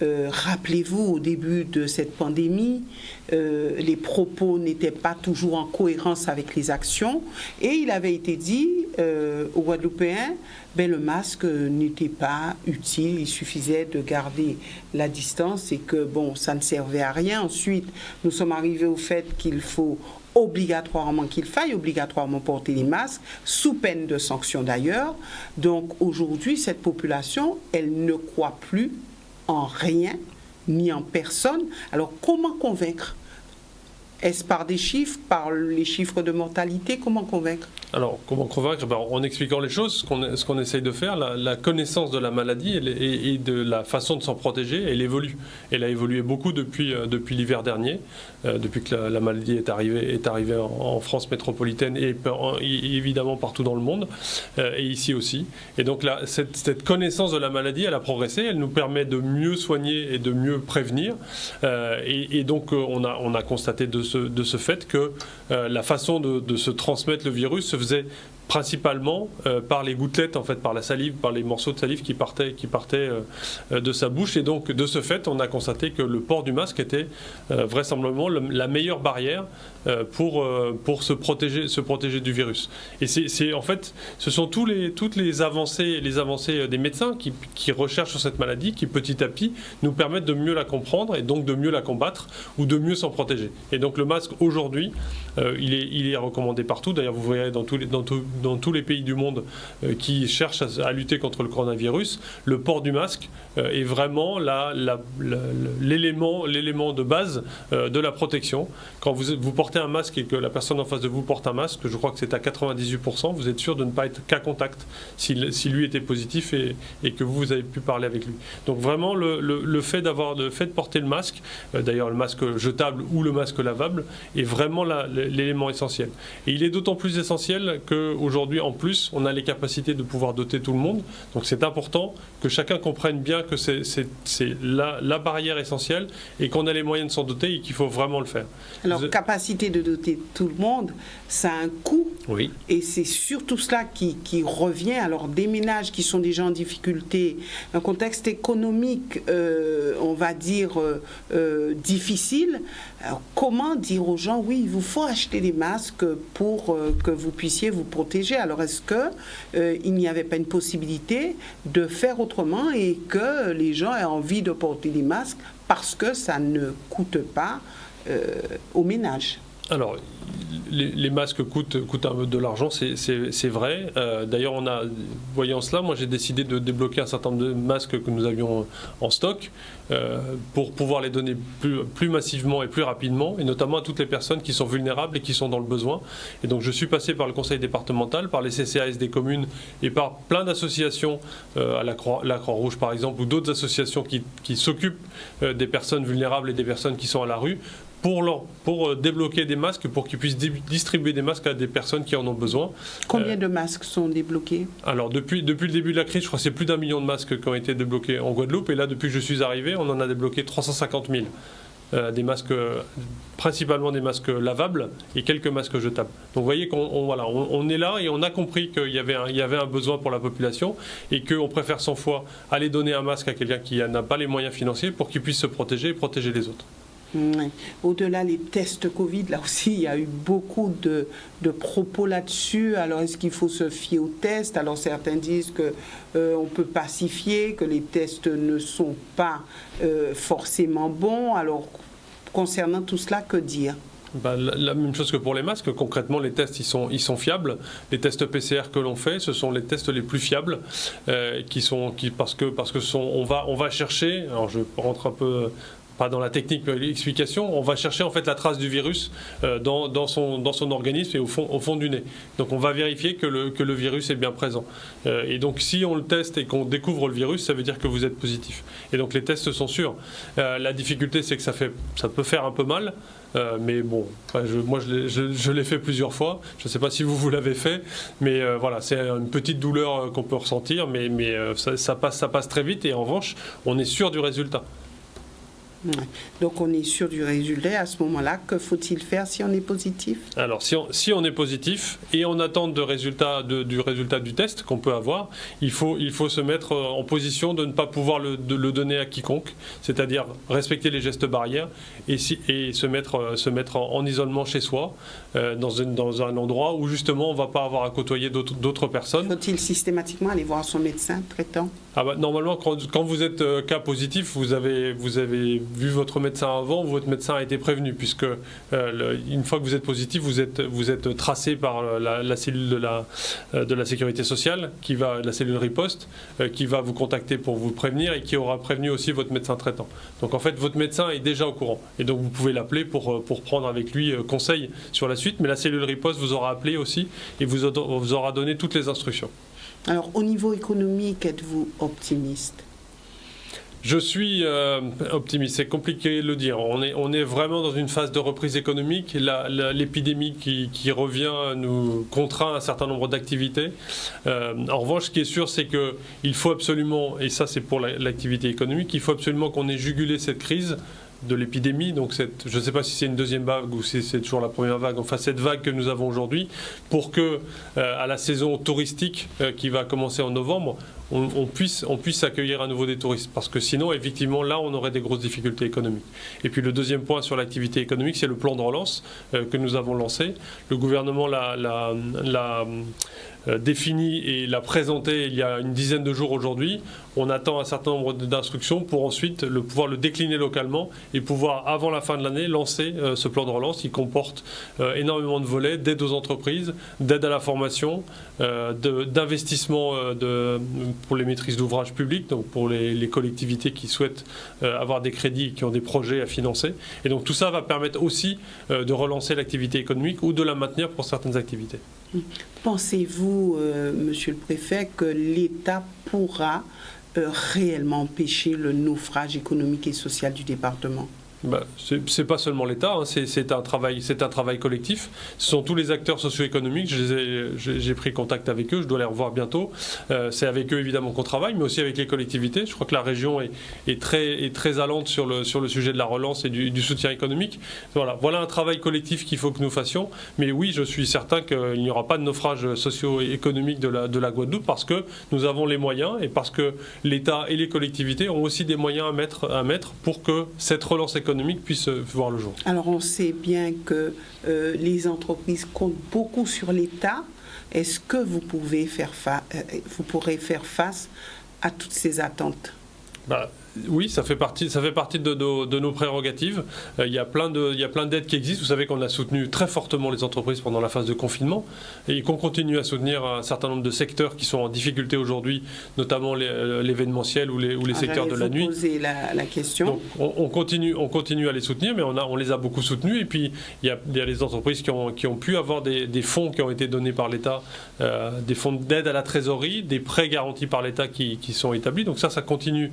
Rappelez-vous, au début de cette pandémie, les propos n'étaient pas toujours en cohérence avec les actions. Et il avait été dit aux Guadeloupéens, le masque n'était pas utile, il suffisait de garder la distance et que ça ne servait à rien. Ensuite, nous sommes arrivés au fait qu'il faille obligatoirement porter les masques, sous peine de sanction d'ailleurs. Donc aujourd'hui, cette population, elle ne croit plus en rien, ni en personne. Alors comment convaincre? Est-ce par des chiffres, par les chiffres de mortalité? Comment convaincre? Alors, comment convaincre? En expliquant les choses, ce qu'on essaye de faire, la connaissance de la maladie et de la façon de s'en protéger, elle évolue. Elle a évolué beaucoup depuis l'hiver dernier, depuis que la maladie est arrivée en France métropolitaine et évidemment partout dans le monde, et ici aussi. Et donc cette connaissance de la maladie, elle a progressé, elle nous permet de mieux soigner et de mieux prévenir. Et donc on a constaté de ce fait que la façon de se transmettre le virus se faisait principalement par les gouttelettes, en fait, par la salive, par les morceaux de salive qui partaient de sa bouche. Et donc, de ce fait, on a constaté que le port du masque était vraisemblablement la meilleure barrière pour se protéger du virus. Et c'est en fait, ce sont toutes les avancées des médecins qui recherchent sur cette maladie, qui petit à petit nous permettent de mieux la comprendre et donc de mieux la combattre ou de mieux s'en protéger. Et donc, le masque aujourd'hui, il est recommandé partout. D'ailleurs, vous voyez dans dans tous les pays du monde qui cherchent à lutter contre le coronavirus, le port du masque est vraiment l'élément de base de la protection. Quand vous portez un masque et que la personne en face de vous porte un masque, je crois que c'est à 98%, vous êtes sûr de ne pas être qu'à contact si lui était positif et que vous avez pu parler avec lui. Donc vraiment le fait de porter le masque, d'ailleurs le masque jetable ou le masque lavable, est vraiment l'élément essentiel. Et il est d'autant plus essentiel qu'aujourd'hui, en plus, on a les capacités de pouvoir doter tout le monde. Donc c'est important que chacun comprenne bien que c'est la barrière essentielle et qu'on a les moyens de s'en doter et qu'il faut vraiment le faire. Alors, capacité de doter tout le monde, ça a un coût. Oui. Et c'est surtout cela qui revient. Alors, des ménages qui sont déjà en difficulté, un contexte économique, on va dire, difficile. Alors, comment dire aux gens, oui, il vous faut acheter des masques pour que vous puissiez vous protéger. Alors, est-ce qu'il n'y avait pas une possibilité de faire autrement et que les gens aient envie de porter des masques parce que ça ne coûte pas aux ménages? Alors, les masques coûtent de l'argent, c'est vrai. D'ailleurs, voyant cela, moi j'ai décidé de débloquer un certain nombre de masques que nous avions en stock pour pouvoir les donner plus massivement et plus rapidement, et notamment à toutes les personnes qui sont vulnérables et qui sont dans le besoin. Et donc je suis passé par le conseil départemental, par les CCAS des communes et par plein d'associations, à la Croix-Rouge par exemple, ou d'autres associations qui s'occupent des personnes vulnérables et des personnes qui sont à la rue, pour débloquer des masques, pour qu'ils puissent distribuer des masques à des personnes qui en ont besoin. Combien de masques sont débloqués? Alors, depuis le début de la crise, je crois que c'est plus d'1 million de masques qui ont été débloqués en Guadeloupe. Et là, depuis que je suis arrivé, on en a débloqué 350 000. Des masques, principalement des masques lavables et quelques masques jetables. Donc vous voyez qu'on est là et on a compris qu'il y avait un besoin pour la population et qu'on préfère 100 fois aller donner un masque à quelqu'un qui n'a pas les moyens financiers pour qu'il puisse se protéger et protéger les autres. Au-delà des tests Covid, là aussi, il y a eu beaucoup de propos là-dessus. Alors, est-ce qu'il faut se fier aux tests? Alors, certains disent qu'on peut pacifier, que les tests ne sont pas forcément bons. Alors, concernant tout cela, que dire? La même chose que pour les masques. Concrètement, les tests, ils sont fiables. Les tests PCR que l'on fait, ce sont les tests les plus fiables, parce que on va chercher. Alors, je rentre un peu pas dans la technique, mais l'explication, on va chercher en fait la trace du virus dans son organisme et au fond du nez. Donc on va vérifier que le virus est bien présent. Et donc si on le teste et qu'on découvre le virus, ça veut dire que vous êtes positif. Et donc les tests sont sûrs. La difficulté, c'est que ça peut faire un peu mal. Mais bon, moi je l'ai fait plusieurs fois. Je ne sais pas si vous l'avez fait, mais voilà, c'est une petite douleur qu'on peut ressentir, mais ça passe très vite et en revanche, on est sûr du résultat. Donc on est sûr du résultat. À ce moment-là, que faut-il faire si on est positif? Alors si on est positif et en attente du résultat du test qu'on peut avoir, il faut se mettre en position de ne pas pouvoir le donner à quiconque, c'est-à-dire respecter les gestes barrières et se mettre en isolement chez soi, dans un endroit où justement on ne va pas avoir à côtoyer d'autres personnes. Faut-il systématiquement aller voir son médecin traitant? Normalement, quand vous êtes cas positif, vous avez vu votre médecin avant, votre médecin a été prévenu, puisque une fois que vous êtes positif, vous êtes tracé par la cellule de la sécurité sociale, la cellule riposte, qui va vous contacter pour vous prévenir et qui aura prévenu aussi votre médecin traitant. Donc en fait, votre médecin est déjà au courant. Et donc vous pouvez l'appeler pour prendre avec lui conseil sur la suite, mais la cellule riposte vous aura appelé aussi et vous aura donné toutes les instructions. Alors, au niveau économique, êtes-vous optimiste? Je suis optimiste, c'est compliqué de le dire. On est vraiment dans une phase de reprise économique. L'épidémie qui revient nous contraint un certain nombre d'activités. En revanche, ce qui est sûr, c'est qu'il faut absolument, et ça c'est pour l'activité économique, il faut absolument qu'on ait jugulé cette crise de l'épidémie, donc je ne sais pas si c'est une deuxième vague ou si c'est toujours la première vague, enfin cette vague que nous avons aujourd'hui, pour que à la saison touristique qui va commencer en novembre, on puisse accueillir à nouveau des touristes. Parce que sinon, effectivement, là, on aurait des grosses difficultés économiques. Et puis le deuxième point sur l'activité économique, c'est le plan de relance que nous avons lancé. Le gouvernement l'a défini et l'a présenté il y a une dizaine de jours aujourd'hui. On attend un certain nombre d'instructions pour ensuite pouvoir le décliner localement et pouvoir, avant la fin de l'année, lancer ce plan de relance qui comporte énormément de volets, d'aide aux entreprises, d'aide à la formation, d'investissement pour les maîtrises d'ouvrage publics, donc pour les collectivités qui souhaitent avoir des crédits et qui ont des projets à financer. Et donc tout ça va permettre aussi de relancer l'activité économique ou de la maintenir pour certaines activités. Pensez-vous, Monsieur le Préfet, que l'État pourra réellement empêcher le naufrage économique et social du département ? C'est pas seulement l'État, hein, c'est un travail collectif. Ce sont tous les acteurs socio-économiques. J'ai pris contact avec eux, je dois les revoir bientôt. C'est avec eux évidemment qu'on travaille, mais aussi avec les collectivités. Je crois que la région est très allante sur le sujet de la relance et du soutien économique. Voilà un travail collectif qu'il faut que nous fassions. Mais oui, je suis certain qu'il n'y aura pas de naufrage socio-économique de la Guadeloupe parce que nous avons les moyens et parce que l'État et les collectivités ont aussi des moyens à mettre pour que cette relance économique puisse voir le jour. Alors on sait bien que les entreprises comptent beaucoup sur l'État. Est-ce que vous pourrez faire face à toutes ces attentes ? Oui, ça fait partie de nos prérogatives. Il y a plein d'aides qui existent. Vous savez qu'on a soutenu très fortement les entreprises pendant la phase de confinement et qu'on continue à soutenir un certain nombre de secteurs qui sont en difficulté aujourd'hui, notamment l'événementiel ou les secteurs de la nuit. Poser la question. Donc, on continue à les soutenir, mais on les a beaucoup soutenus. Et puis il y a les entreprises qui ont pu avoir des fonds qui ont été donnés par l'État, des fonds d'aide à la trésorerie, des prêts garantis par l'État qui sont établis. Donc ça continue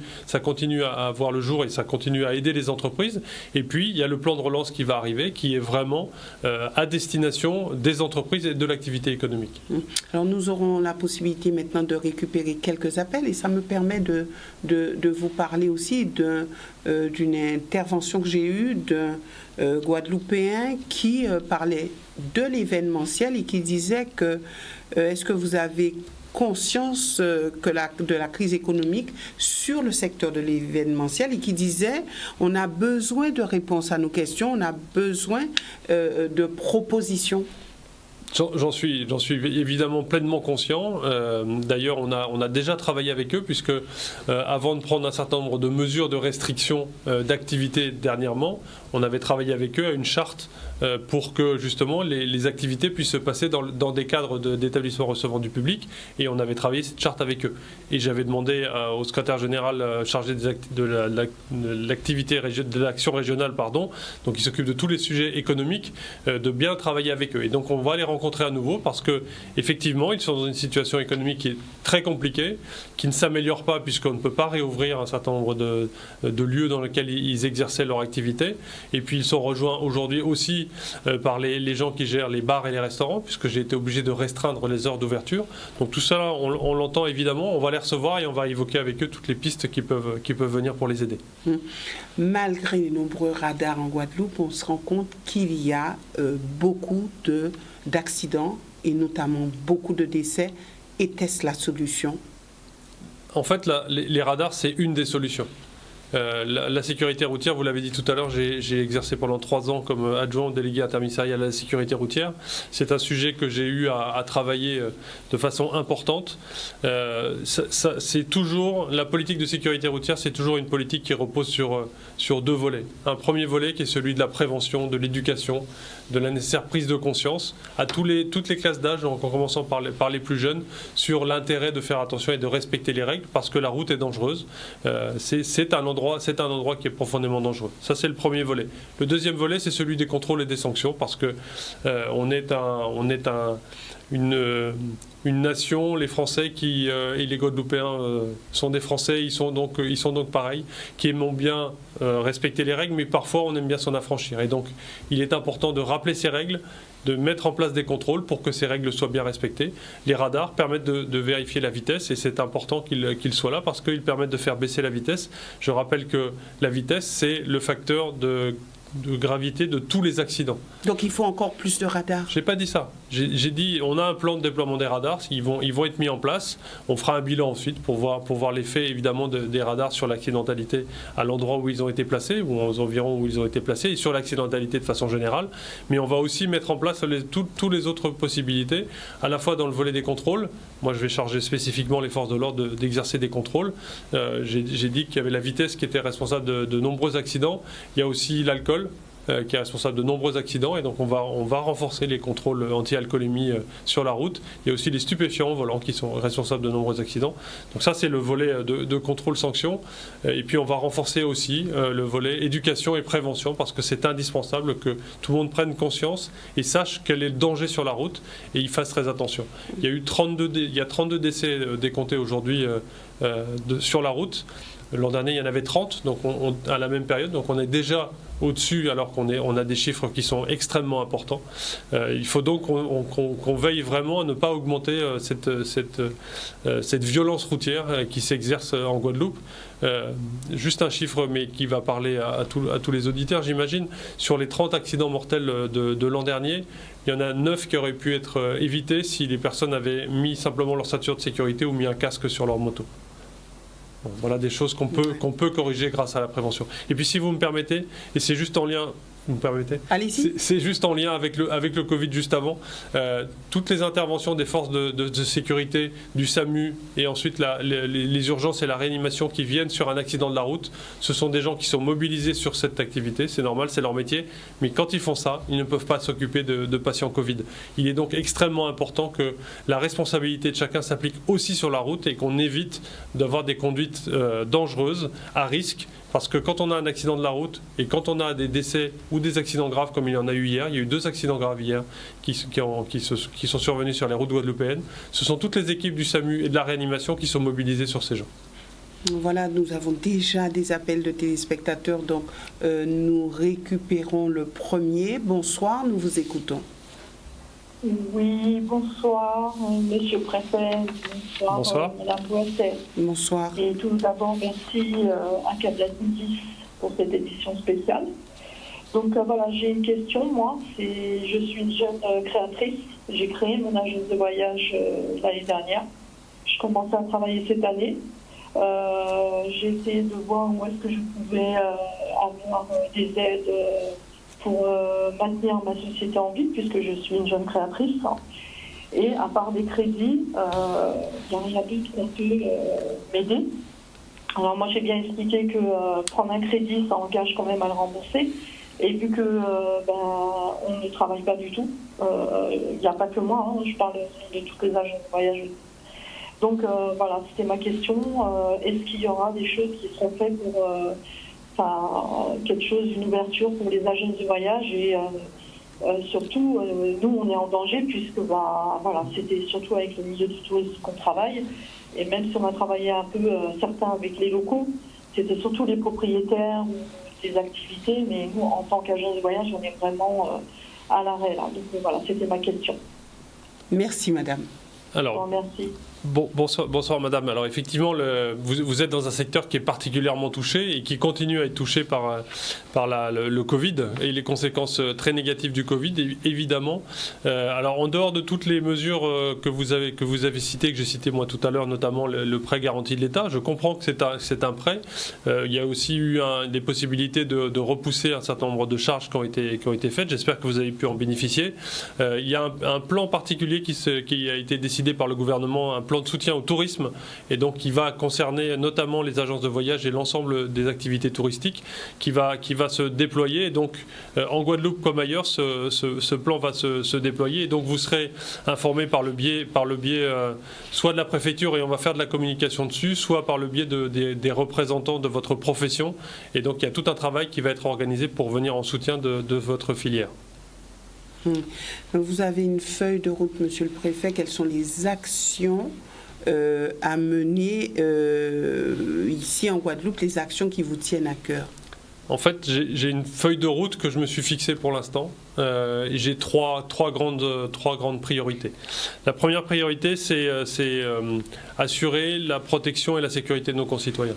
à voir le jour et ça continue à aider les entreprises. Et puis, il y a le plan de relance qui va arriver, qui est vraiment à destination des entreprises et de l'activité économique. Alors, nous aurons la possibilité maintenant de récupérer quelques appels et ça me permet de vous parler aussi d'une intervention que j'ai eue d'un Guadeloupéen qui parlait de l'événementiel et qui disait que est-ce que vous avez conscience de la crise économique sur le secteur de l'événementiel et qui disait on a besoin de réponses à nos questions, on a besoin de propositions. J'en suis évidemment pleinement conscient. D'ailleurs, on a déjà travaillé avec eux puisque avant de prendre un certain nombre de mesures de restriction d'activité dernièrement, on avait travaillé avec eux à une charte pour que justement les activités puissent se passer dans des cadres d'établissements recevant du public et on avait travaillé cette charte avec eux. Et j'avais demandé au secrétaire général chargé de l'action régionale, donc qui s'occupe de tous les sujets économiques, de bien travailler avec eux. Et donc on va les rencontrer à nouveau parce que effectivement ils sont dans une situation économique qui est très compliquée, qui ne s'améliore pas puisqu'on ne peut pas réouvrir un certain nombre de lieux dans lesquels ils exerçaient leur activité. Et puis ils sont rejoints aujourd'hui aussi par les gens qui gèrent les bars et les restaurants, puisque j'ai été obligé de restreindre les heures d'ouverture. Donc tout ça, on l'entend évidemment, on va les recevoir et on va évoquer avec eux toutes les pistes qui peuvent venir pour les aider. Malgré les nombreux radars en Guadeloupe, on se rend compte qu'il y a beaucoup d'accidents et notamment beaucoup de décès. Était-ce la solution ? En fait, les radars, c'est une des solutions. La sécurité routière, vous l'avez dit tout à l'heure, j'ai exercé pendant 3 ans comme adjoint délégué interministériel à la sécurité routière. C'est un sujet que j'ai eu à travailler de façon importante. C'est toujours, la politique de sécurité routière, c'est toujours une politique qui repose sur 2 volets. Un premier volet qui est celui de la prévention, de l'éducation, de la nécessaire prise de conscience à toutes les classes d'âge, en commençant par les plus jeunes, sur l'intérêt de faire attention et de respecter les règles parce que la route est dangereuse. C'est un endroit qui est profondément dangereux. Ça, c'est le premier volet. Le deuxième volet, c'est celui des contrôles et des sanctions parce que on est une nation, les Français et les Guadeloupéens sont des Français, ils sont donc pareils, qui aiment bien respecter les règles, mais parfois on aime bien s'en affranchir. Et donc, il est important de rappeler ces règles, de mettre en place des contrôles pour que ces règles soient bien respectées. Les radars permettent de vérifier la vitesse et c'est important qu'ils soient là parce qu'ils permettent de faire baisser la vitesse. Je rappelle que la vitesse, c'est le facteur gravité de tous les accidents. Donc il faut encore plus de radars. Je n'ai pas dit ça. J'ai dit on a un plan de déploiement des radars, ils vont être mis en place. On fera un bilan ensuite pour voir l'effet évidemment des radars sur l'accidentalité à l'endroit où ils ont été placés, ou aux environs où ils ont été placés, et sur l'accidentalité de façon générale. Mais on va aussi mettre en place toutes les autres possibilités, à la fois dans le volet des contrôles. Moi je vais charger spécifiquement les forces de l'ordre d'exercer des contrôles. J'ai dit qu'il y avait la vitesse qui était responsable de nombreux accidents. Il y a aussi l'alcool qui est responsable de nombreux accidents, et donc on va renforcer les contrôles anti-alcoolémie sur la route. Il y a aussi les stupéfiants au volant qui sont responsables de nombreux accidents. Donc ça c'est le volet de contrôle-sanction, et puis on va renforcer aussi le volet éducation et prévention, parce que c'est indispensable que tout le monde prenne conscience et sache quel est le danger sur la route et y fasse très attention. Il y a 32 décès décomptés aujourd'hui sur la route. L'an dernier, il y en avait 30 donc à la même période. Donc on est déjà au-dessus, alors qu'on a des chiffres qui sont extrêmement importants. Il faut donc qu'on veille vraiment à ne pas augmenter cette violence routière qui s'exerce en Guadeloupe. Juste un chiffre, mais qui va parler à tous les auditeurs, j'imagine. Sur les 30 accidents mortels de l'an dernier, il y en a 9 qui auraient pu être évités si les personnes avaient mis simplement leur ceinture de sécurité ou mis un casque sur leur moto. Voilà des choses qu'on peut corriger grâce à la prévention. Et puis si vous me permettez, et c'est juste en lien... Vous me permettez ? Allez-y. C'est juste en lien avec le Covid juste avant. Toutes les interventions des forces de sécurité, du SAMU, et ensuite les urgences et la réanimation qui viennent sur un accident de la route, ce sont des gens qui sont mobilisés sur cette activité. C'est normal, c'est leur métier. Mais quand ils font ça, ils ne peuvent pas s'occuper de patients Covid. Il est donc extrêmement important que la responsabilité de chacun s'applique aussi sur la route et qu'on évite d'avoir des conduites dangereuses, à risque. Parce que quand on a un accident de la route et quand on a des décès ou des accidents graves comme il y en a eu hier, il y a eu 2 accidents graves hier qui sont survenus sur les routes guadeloupéennes, ce sont toutes les équipes du SAMU et de la réanimation qui sont mobilisées sur ces gens. Voilà, nous avons déjà des appels de téléspectateurs, donc nous récupérons le premier. Bonsoir, nous vous écoutons. Oui, bonsoir, Monsieur le Préfet, bonsoir. Madame Boisset. Bonsoir. Et tout d'abord, merci à Cablac 10 pour cette édition spéciale. Donc voilà, j'ai une question, moi, je suis une jeune créatrice, j'ai créé mon agence de voyage l'année dernière, je commençais à travailler cette année, j'ai essayé de voir où est-ce que je pouvais avoir des aides pour maintenir ma société en vie, puisque je suis une jeune créatrice. Et à part des crédits, il n'y a rien d'autre qu'on peut m'aider. Alors moi, j'ai bien expliqué que prendre un crédit, ça engage quand même à le rembourser. Et vu que on ne travaille pas du tout, il n'y a pas que moi, je parle de toutes les agences de voyage. Donc voilà, c'était ma question. Est-ce qu'il y aura des choses qui seront faites pour... quelque chose, une ouverture pour les agences de voyage et surtout, nous, on est en danger puisque voilà, c'était surtout avec le milieu du tourisme qu'on travaille et même si on a travaillé un peu, certains avec les locaux, c'était surtout les propriétaires ou des activités, mais nous, en tant qu'agence de voyage, on est vraiment à l'arrêt là. Donc voilà, c'était ma question. Merci, madame. Alors, merci. Bonsoir madame. Alors effectivement, vous êtes dans un secteur qui est particulièrement touché et qui continue à être touché par le Covid et les conséquences très négatives du Covid, évidemment. Alors en dehors de toutes les mesures que vous avez citées, que j'ai citées moi tout à l'heure, notamment le prêt garanti de l'État, je comprends que c'est un prêt. Il y a aussi eu des possibilités de repousser un certain nombre de charges qui ont été faites. J'espère que vous avez pu en bénéficier. Il y a un plan particulier qui a été décidé par le gouvernement, un plan de soutien au tourisme, et donc qui va concerner notamment les agences de voyage et l'ensemble des activités touristiques, qui va se déployer. Et donc en Guadeloupe comme ailleurs, ce plan va se déployer, et donc vous serez informé par le biais soit de la préfecture, et on va faire de la communication dessus, soit par le biais des représentants de votre profession. Et donc il y a tout un travail qui va être organisé pour venir en soutien de votre filière. Vous avez une feuille de route, Monsieur le Préfet. Quelles sont les actions à mener ici en Guadeloupe, les actions qui vous tiennent à cœur? En fait, j'ai une feuille de route que je me suis fixée pour l'instant. Et j'ai trois grandes priorités. La première priorité, c'est assurer la protection et la sécurité de nos concitoyens.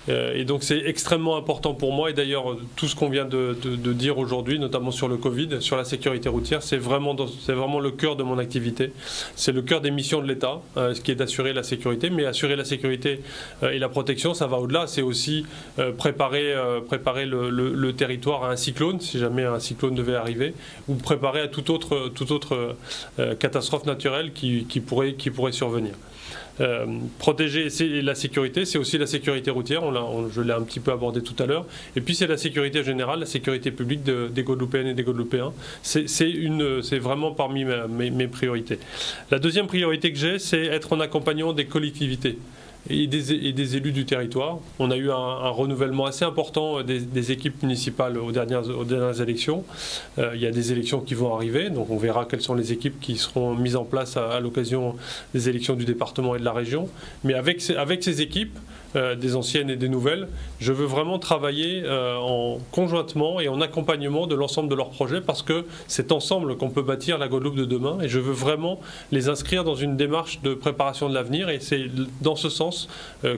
Et donc c'est extrêmement important pour moi. Et d'ailleurs, tout ce qu'on vient de dire aujourd'hui, notamment sur le Covid, sur la sécurité routière, c'est vraiment le cœur de mon activité. C'est le cœur des missions de l'État, ce qui est d'assurer la sécurité. Mais assurer la sécurité et la protection, ça va au-delà. C'est aussi préparer le territoire à un cyclone, si jamais un cyclone devait arriver, ou préparer à toute autre catastrophe naturelle qui pourrait survenir. Protéger la sécurité, c'est aussi la sécurité routière, je l'ai un petit peu abordé tout à l'heure, et puis c'est la sécurité générale, la sécurité publique des Guadeloupéennes et des Guadeloupéens. C'est vraiment parmi mes priorités. La deuxième priorité que j'ai, c'est être en accompagnement des collectivités et des élus du territoire. On a eu un renouvellement assez important des équipes municipales aux dernières élections. Il y a des élections qui vont arriver, donc on verra quelles sont les équipes qui seront mises en place à l'occasion des élections du département et de la région. Mais avec ces équipes, des anciennes et des nouvelles, je veux vraiment travailler conjointement et en accompagnement de l'ensemble de leurs projets, parce que c'est ensemble qu'on peut bâtir la Guadeloupe de demain, et je veux vraiment les inscrire dans une démarche de préparation de l'avenir, et c'est dans ce sens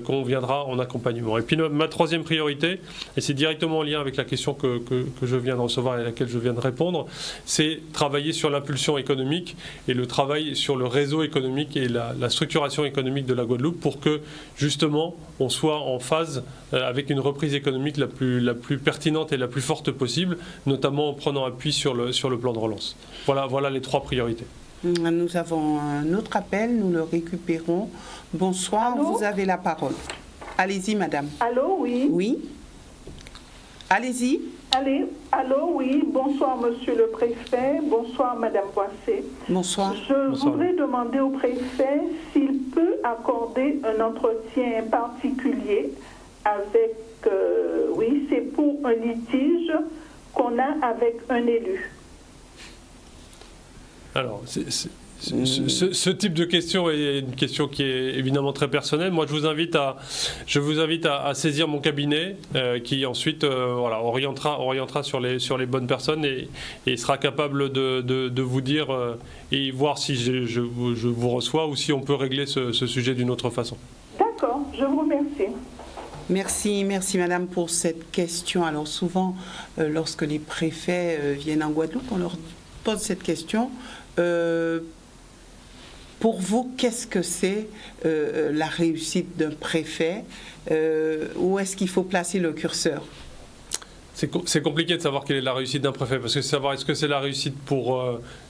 qu'on viendra en accompagnement. Et puis ma troisième priorité, et c'est directement en lien avec la question que je viens de recevoir et à laquelle je viens de répondre, c'est travailler sur l'impulsion économique et le travail sur le réseau économique et la structuration économique de la Guadeloupe, pour que justement on soit en phase avec une reprise économique la plus pertinente et la plus forte possible, notamment en prenant appui sur le plan de relance. Voilà les trois priorités. Nous avons un autre appel, nous le récupérons. Bonsoir, allô? Vous avez la parole. Allez-y, madame. Allô, oui. Oui. Allez-y. Allô, oui. Bonsoir, monsieur le préfet. Bonsoir, madame Boissé. Bonsoir. Je voudrais demander au préfet s'il peut accorder un entretien particulier avec... c'est pour un litige qu'on a avec un élu. Alors, ce type de question est une question qui est évidemment très personnelle. Moi, je vous invite à saisir mon cabinet, qui ensuite orientera sur les bonnes personnes et sera capable de vous dire et voir si je vous reçois ou si on peut régler ce sujet d'une autre façon. D'accord, je vous remercie. Merci madame pour cette question. Alors souvent, lorsque les préfets viennent en Guadeloupe, on leur pose cette question. Pour vous, qu'est-ce que c'est la réussite d'un préfet? Où est-ce qu'il faut placer le curseur? C'est compliqué de savoir quelle est la réussite d'un préfet, parce que savoir est-ce que c'est la réussite pour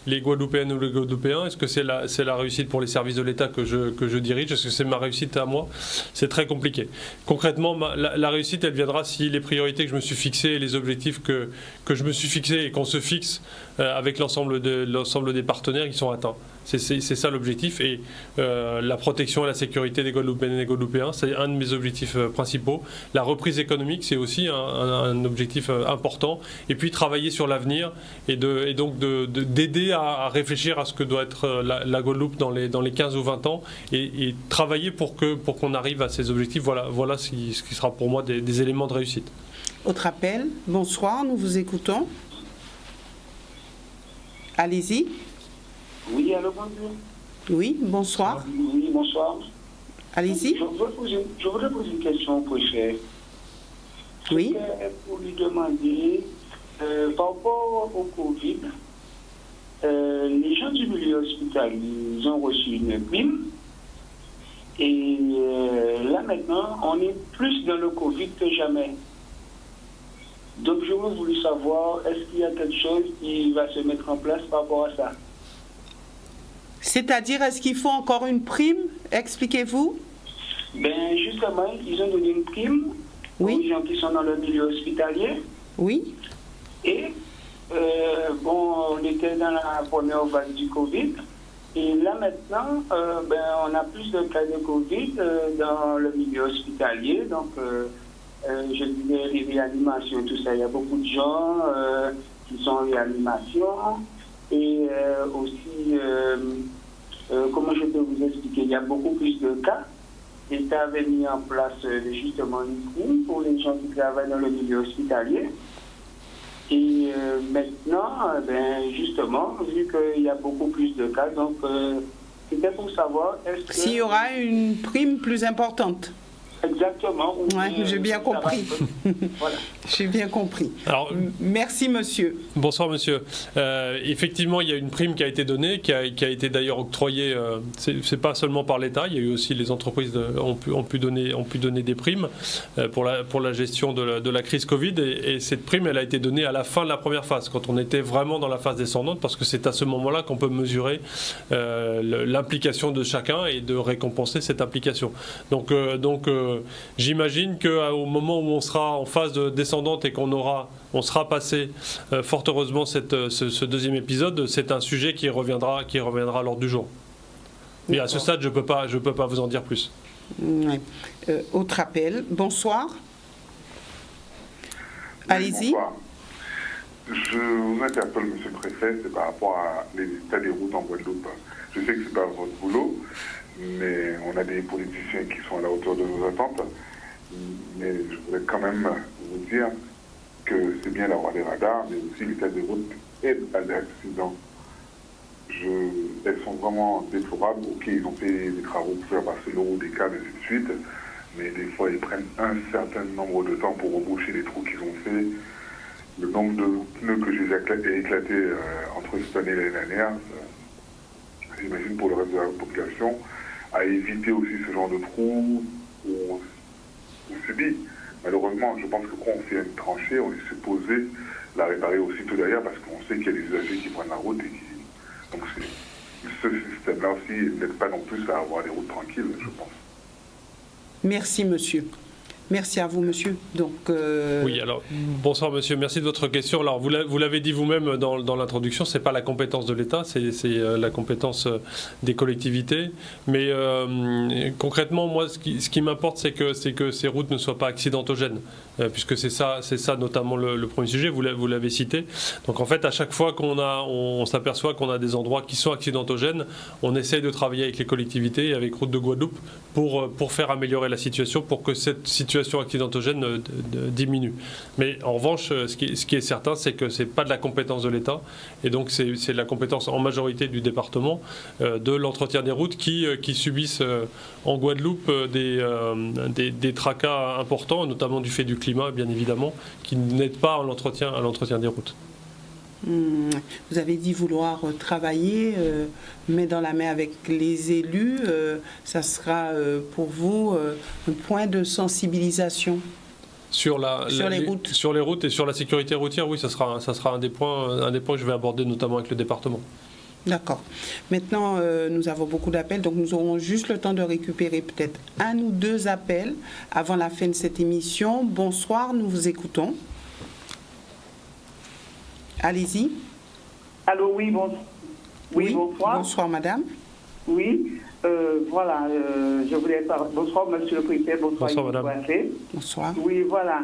les Guadeloupéennes ou les Guadeloupéens, est-ce que c'est la réussite pour les services de l'État que je dirige, est-ce que c'est ma réussite à moi? C'est très compliqué. Concrètement, la réussite, elle viendra si les priorités que je me suis fixées et les objectifs que je me suis fixés et qu'on se fixe avec l'ensemble des partenaires, ils sont atteints. C'est ça l'objectif, et la protection et la sécurité des Guadeloupéennes et des Guadeloupéens, c'est un de mes objectifs principaux. La reprise économique, c'est aussi un objectif important, et puis travailler sur l'avenir et donc d'aider à réfléchir à ce que doit être la Guadeloupe dans les 15 ou 20 ans, et travailler pour qu'on arrive à ces objectifs. Voilà ce qui sera pour moi des éléments de réussite. Autre appel. Bonsoir, nous vous écoutons. Allez-y. Oui, allô, bonjour. Oui, bonsoir. Oui, bonsoir. Allez-y. Je voudrais poser une question au préfet. Oui. Pour lui demander, par rapport au Covid, les gens du milieu hospitalier, ils ont reçu une prime. Et là maintenant, on est plus dans le Covid que jamais. Donc j'aurais voulu savoir, est-ce qu'il y a quelque chose qui va se mettre en place par rapport à ça? C'est-à-dire, est-ce qu'il faut encore une prime? Expliquez-vous. Ben justement, ils ont donné une prime aux gens qui sont dans le milieu hospitalier. Oui. Et on était dans la première vague du Covid. Et là maintenant, on a plus de cas de Covid dans le milieu hospitalier. Donc, je disais les réanimations, tout ça. Il y a beaucoup de gens qui sont en réanimation. Et aussi, comment je peux vous expliquer, il y a beaucoup plus de cas. L'État avait mis en place justement une prime pour les gens qui travaillent dans le milieu hospitalier. Et maintenant, justement, vu qu'il y a beaucoup plus de cas, donc c'était pour savoir est-ce que... S'il y aura une prime plus importante. Exactement. Oui, j'ai bien compris. Voilà. J'ai bien compris. Alors, merci, monsieur. bonsoir monsieur. Effectivement, il y a une prime qui a été donnée, qui a été d'ailleurs octroyée. C'est pas seulement par l'État. Il y a eu aussi les entreprises ont pu donner des primes pour la gestion de la crise Covid. Et cette prime, elle a été donnée à la fin de la première phase, quand on était vraiment dans la phase descendante, parce que c'est à ce moment-là qu'on peut mesurer l'implication de chacun et de récompenser cette implication. Donc j'imagine qu'au moment où on sera en phase descendante et on sera passé fort heureusement ce deuxième épisode, c'est un sujet qui reviendra à l'ordre du jour. Mais à ce stade, je peux pas vous en dire plus. Ouais. Autre appel. Bonsoir. Allez-y. Bonsoir. Je vous interpelle, monsieur le préfet, c'est par rapport à l'état des routes en Guadeloupe. Je sais que c'est pas votre boulot, mais on a des politiciens qui sont à la hauteur de nos attentes. Mais je voudrais quand même vous dire que c'est bien d'avoir des radars, mais aussi l'état des routes et des accidents. Elles sont vraiment déplorables. Ok, ils ont fait des travaux pour faire passer l'eau, des câbles, et ainsi de suite, mais des fois ils prennent un certain nombre de temps pour reboucher les trous qu'ils ont fait. Le nombre de pneus que j'ai éclatés entre cette année et l'année dernière, j'imagine pour le reste de la population, à éviter aussi ce genre de trous où on subit. Malheureusement, je pense que quand on fait une tranchée, on est supposé la réparer aussitôt derrière parce qu'on sait qu'il y a des usagers qui prennent la route et qui... Donc ce système-là aussi n'aide pas non plus à avoir des routes tranquilles, je pense. Merci, monsieur. Merci à vous, monsieur. Donc, Oui, alors, bonsoir, monsieur. Merci de votre question. Alors, vous l'avez dit vous-même dans l'introduction, ce n'est pas la compétence de l'État, c'est la compétence des collectivités. Mais concrètement, moi, ce qui m'importe, c'est que ces routes ne soient pas accidentogènes, puisque c'est ça notamment le premier sujet, vous l'avez cité. Donc, en fait, à chaque fois on s'aperçoit qu'on a des endroits qui sont accidentogènes, on essaye de travailler avec les collectivités et avec Routes de Guadeloupe pour faire améliorer la situation, pour que cette situation accidentogène diminue. Mais en revanche, ce qui est certain, c'est que ce n'est pas de la compétence de l'État, et donc c'est de la compétence en majorité du département, de l'entretien des routes qui subissent en Guadeloupe des tracas importants, notamment du fait du climat, bien évidemment, qui n'aident pas à l'entretien des routes. Vous avez dit vouloir travailler main dans la main avec les élus. Ça sera pour vous un point de sensibilisation sur les routes. Sur les routes et sur la sécurité routière, oui, ça sera un des points que je vais aborder notamment avec le département. D'accord. Maintenant, nous avons beaucoup d'appels, donc nous aurons juste le temps de récupérer peut-être 1 ou 2 appels avant la fin de cette émission. Bonsoir, nous vous écoutons. Allez-y. Allô, oui, bonsoir. Bonsoir, madame. Oui, voilà, je voulais parler. Bonsoir, monsieur le préfet. Bonsoir, madame. Bonsoir. Oui, voilà.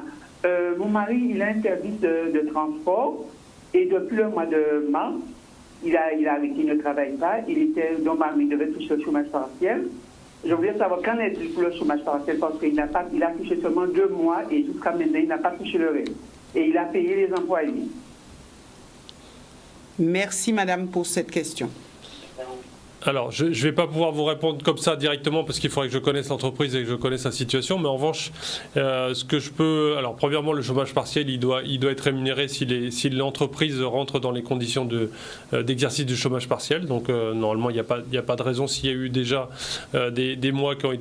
Mon mari, il a un service de transport et depuis le mois de mars, il a arrêté, il ne travaille pas. Il devait toucher le chômage partiel. Je voulais savoir quand est-il pour le chômage partiel parce qu'il a touché seulement 2 mois et jusqu'à maintenant, il n'a pas touché le reste. Et il a payé les employés. Merci, madame, pour cette question. Alors, je ne vais pas pouvoir vous répondre comme ça directement parce qu'il faudrait que je connaisse l'entreprise et que je connaisse sa situation. Mais en revanche, ce que je peux... Alors, premièrement, le chômage partiel, il doit être rémunéré si l'entreprise rentre dans les conditions d'exercice du chômage partiel. Donc, normalement, il n'y a pas de raison s'il y a eu déjà des mois qui ont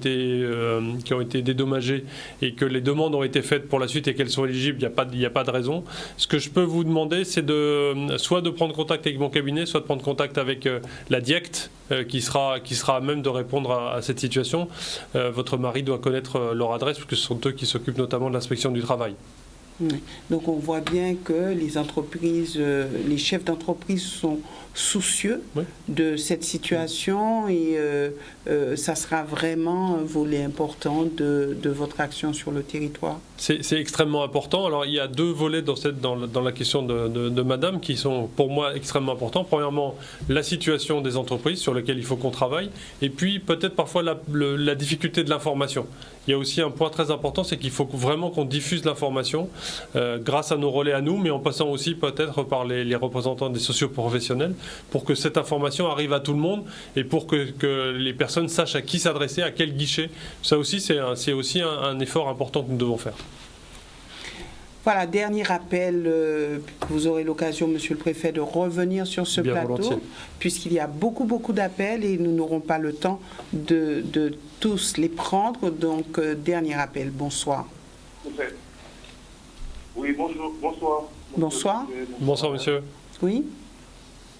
été dédommagés et que les demandes ont été faites pour la suite et qu'elles sont éligibles, il n'y a pas de raison. Ce que je peux vous demander, c'est soit de prendre contact avec mon cabinet, soit de prendre contact avec la DIECT, qui sera à même de répondre à cette situation. Votre mari doit connaître leur adresse puisque ce sont eux qui s'occupent notamment de l'inspection du travail. Oui. Donc on voit bien que les entreprises, les chefs d'entreprise sont soucieux de cette situation et ça sera vraiment un volet important de votre action sur le territoire. C'est extrêmement important. Alors il y a 2 volets dans la question de madame qui sont pour moi extrêmement importants. Premièrement, la situation des entreprises sur lesquelles il faut qu'on travaille et puis peut-être parfois la difficulté de l'information. Il y a aussi un point très important, c'est qu'il faut vraiment qu'on diffuse l'information grâce à nos relais à nous, mais en passant aussi peut-être par les représentants des socioprofessionnels, pour que cette information arrive à tout le monde et pour que les personnes sachent à qui s'adresser, à quel guichet. Ça aussi, c'est aussi un effort important que nous devons faire. Voilà, dernier appel, vous aurez l'occasion, Monsieur le Préfet, de revenir sur ce plateau, puisqu'il y a beaucoup d'appels et nous n'aurons pas le temps de tous les prendre. Donc, dernier appel. Bonsoir. Oui, bonsoir. Bonsoir. Bonsoir, monsieur. Oui.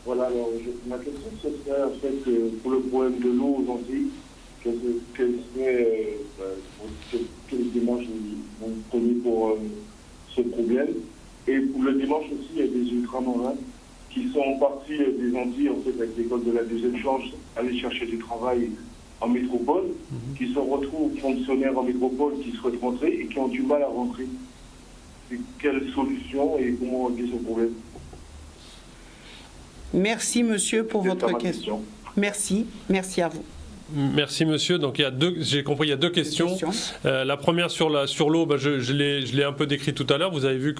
Voilà, alors ma question, ce serait en fait pour le problème de l'eau aux Antilles, quel serait quel dimanche vous prenez pour ce problème. Et pour le dimanche aussi, il y a des ultramarins qui sont partis des Antilles, en fait, avec l'école de la deuxième chance, aller chercher du travail en métropole, qui se retrouvent fonctionnaires en métropole, qui souhaitent rentrer et qui ont du mal à rentrer. Et quelle solution et comment régler ce problème? Merci, monsieur, pour votre question. Merci à vous. Merci monsieur. Donc j'ai compris, il y a deux questions. La première sur l'eau, je l'ai un peu décrit tout à l'heure. Vous avez vu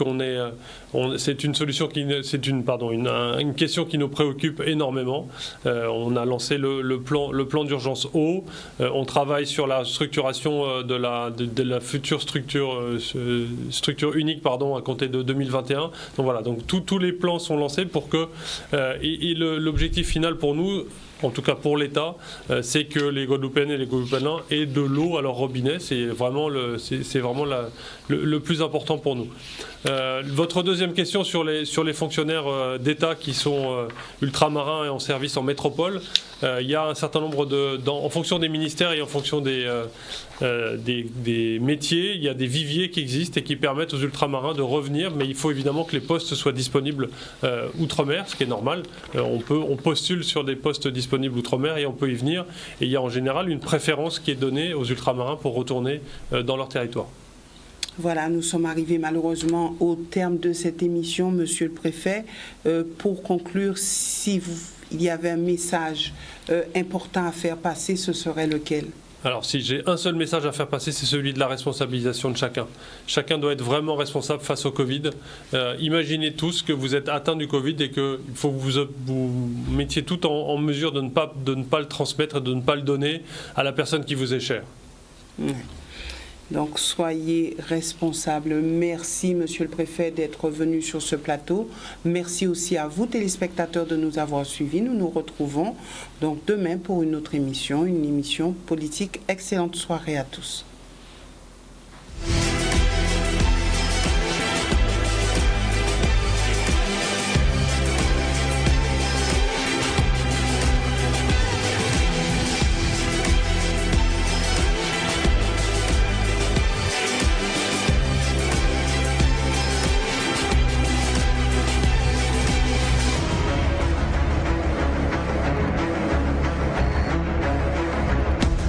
c'est une solution une question qui nous préoccupe énormément. On a lancé le plan d'urgence eau. On travaille sur la structuration de la future structure unique à compter de 2021. Donc voilà, donc tous les plans sont lancés pour que l'objectif final pour nous, en tout cas pour l'État, c'est que les Guadeloupéennes et les Guadeloupéens aient de l'eau à leur robinet. C'est vraiment le plus important pour nous. Votre deuxième question sur les fonctionnaires d'État qui sont ultramarins et en service en métropole, il y a un certain nombre en fonction des ministères et en fonction des métiers, il y a des viviers qui existent et qui permettent aux ultramarins de revenir, mais il faut évidemment que les postes soient disponibles outre-mer, ce qui est normal. On postule sur des postes disponibles outre-mer et on peut y venir. Et il y a en général une préférence qui est donnée aux ultramarins pour retourner dans leur territoire. Voilà, nous sommes arrivés malheureusement au terme de cette émission, Monsieur le Préfet. Pour conclure, il y avait un message important à faire passer, ce serait lequel ? Alors, si j'ai un seul message à faire passer, c'est celui de la responsabilisation de chacun. Chacun doit être vraiment responsable face au Covid. Imaginez tous que vous êtes atteint du Covid et qu'il faut que vous mettiez tout en mesure de ne pas le transmettre et de ne pas le donner à la personne qui vous est chère. Donc, soyez responsables. Merci, Monsieur le Préfet, d'être venu sur ce plateau. Merci aussi à vous, téléspectateurs, de nous avoir suivis. Nous nous retrouvons donc demain pour une autre émission, une émission politique. Excellente soirée à tous.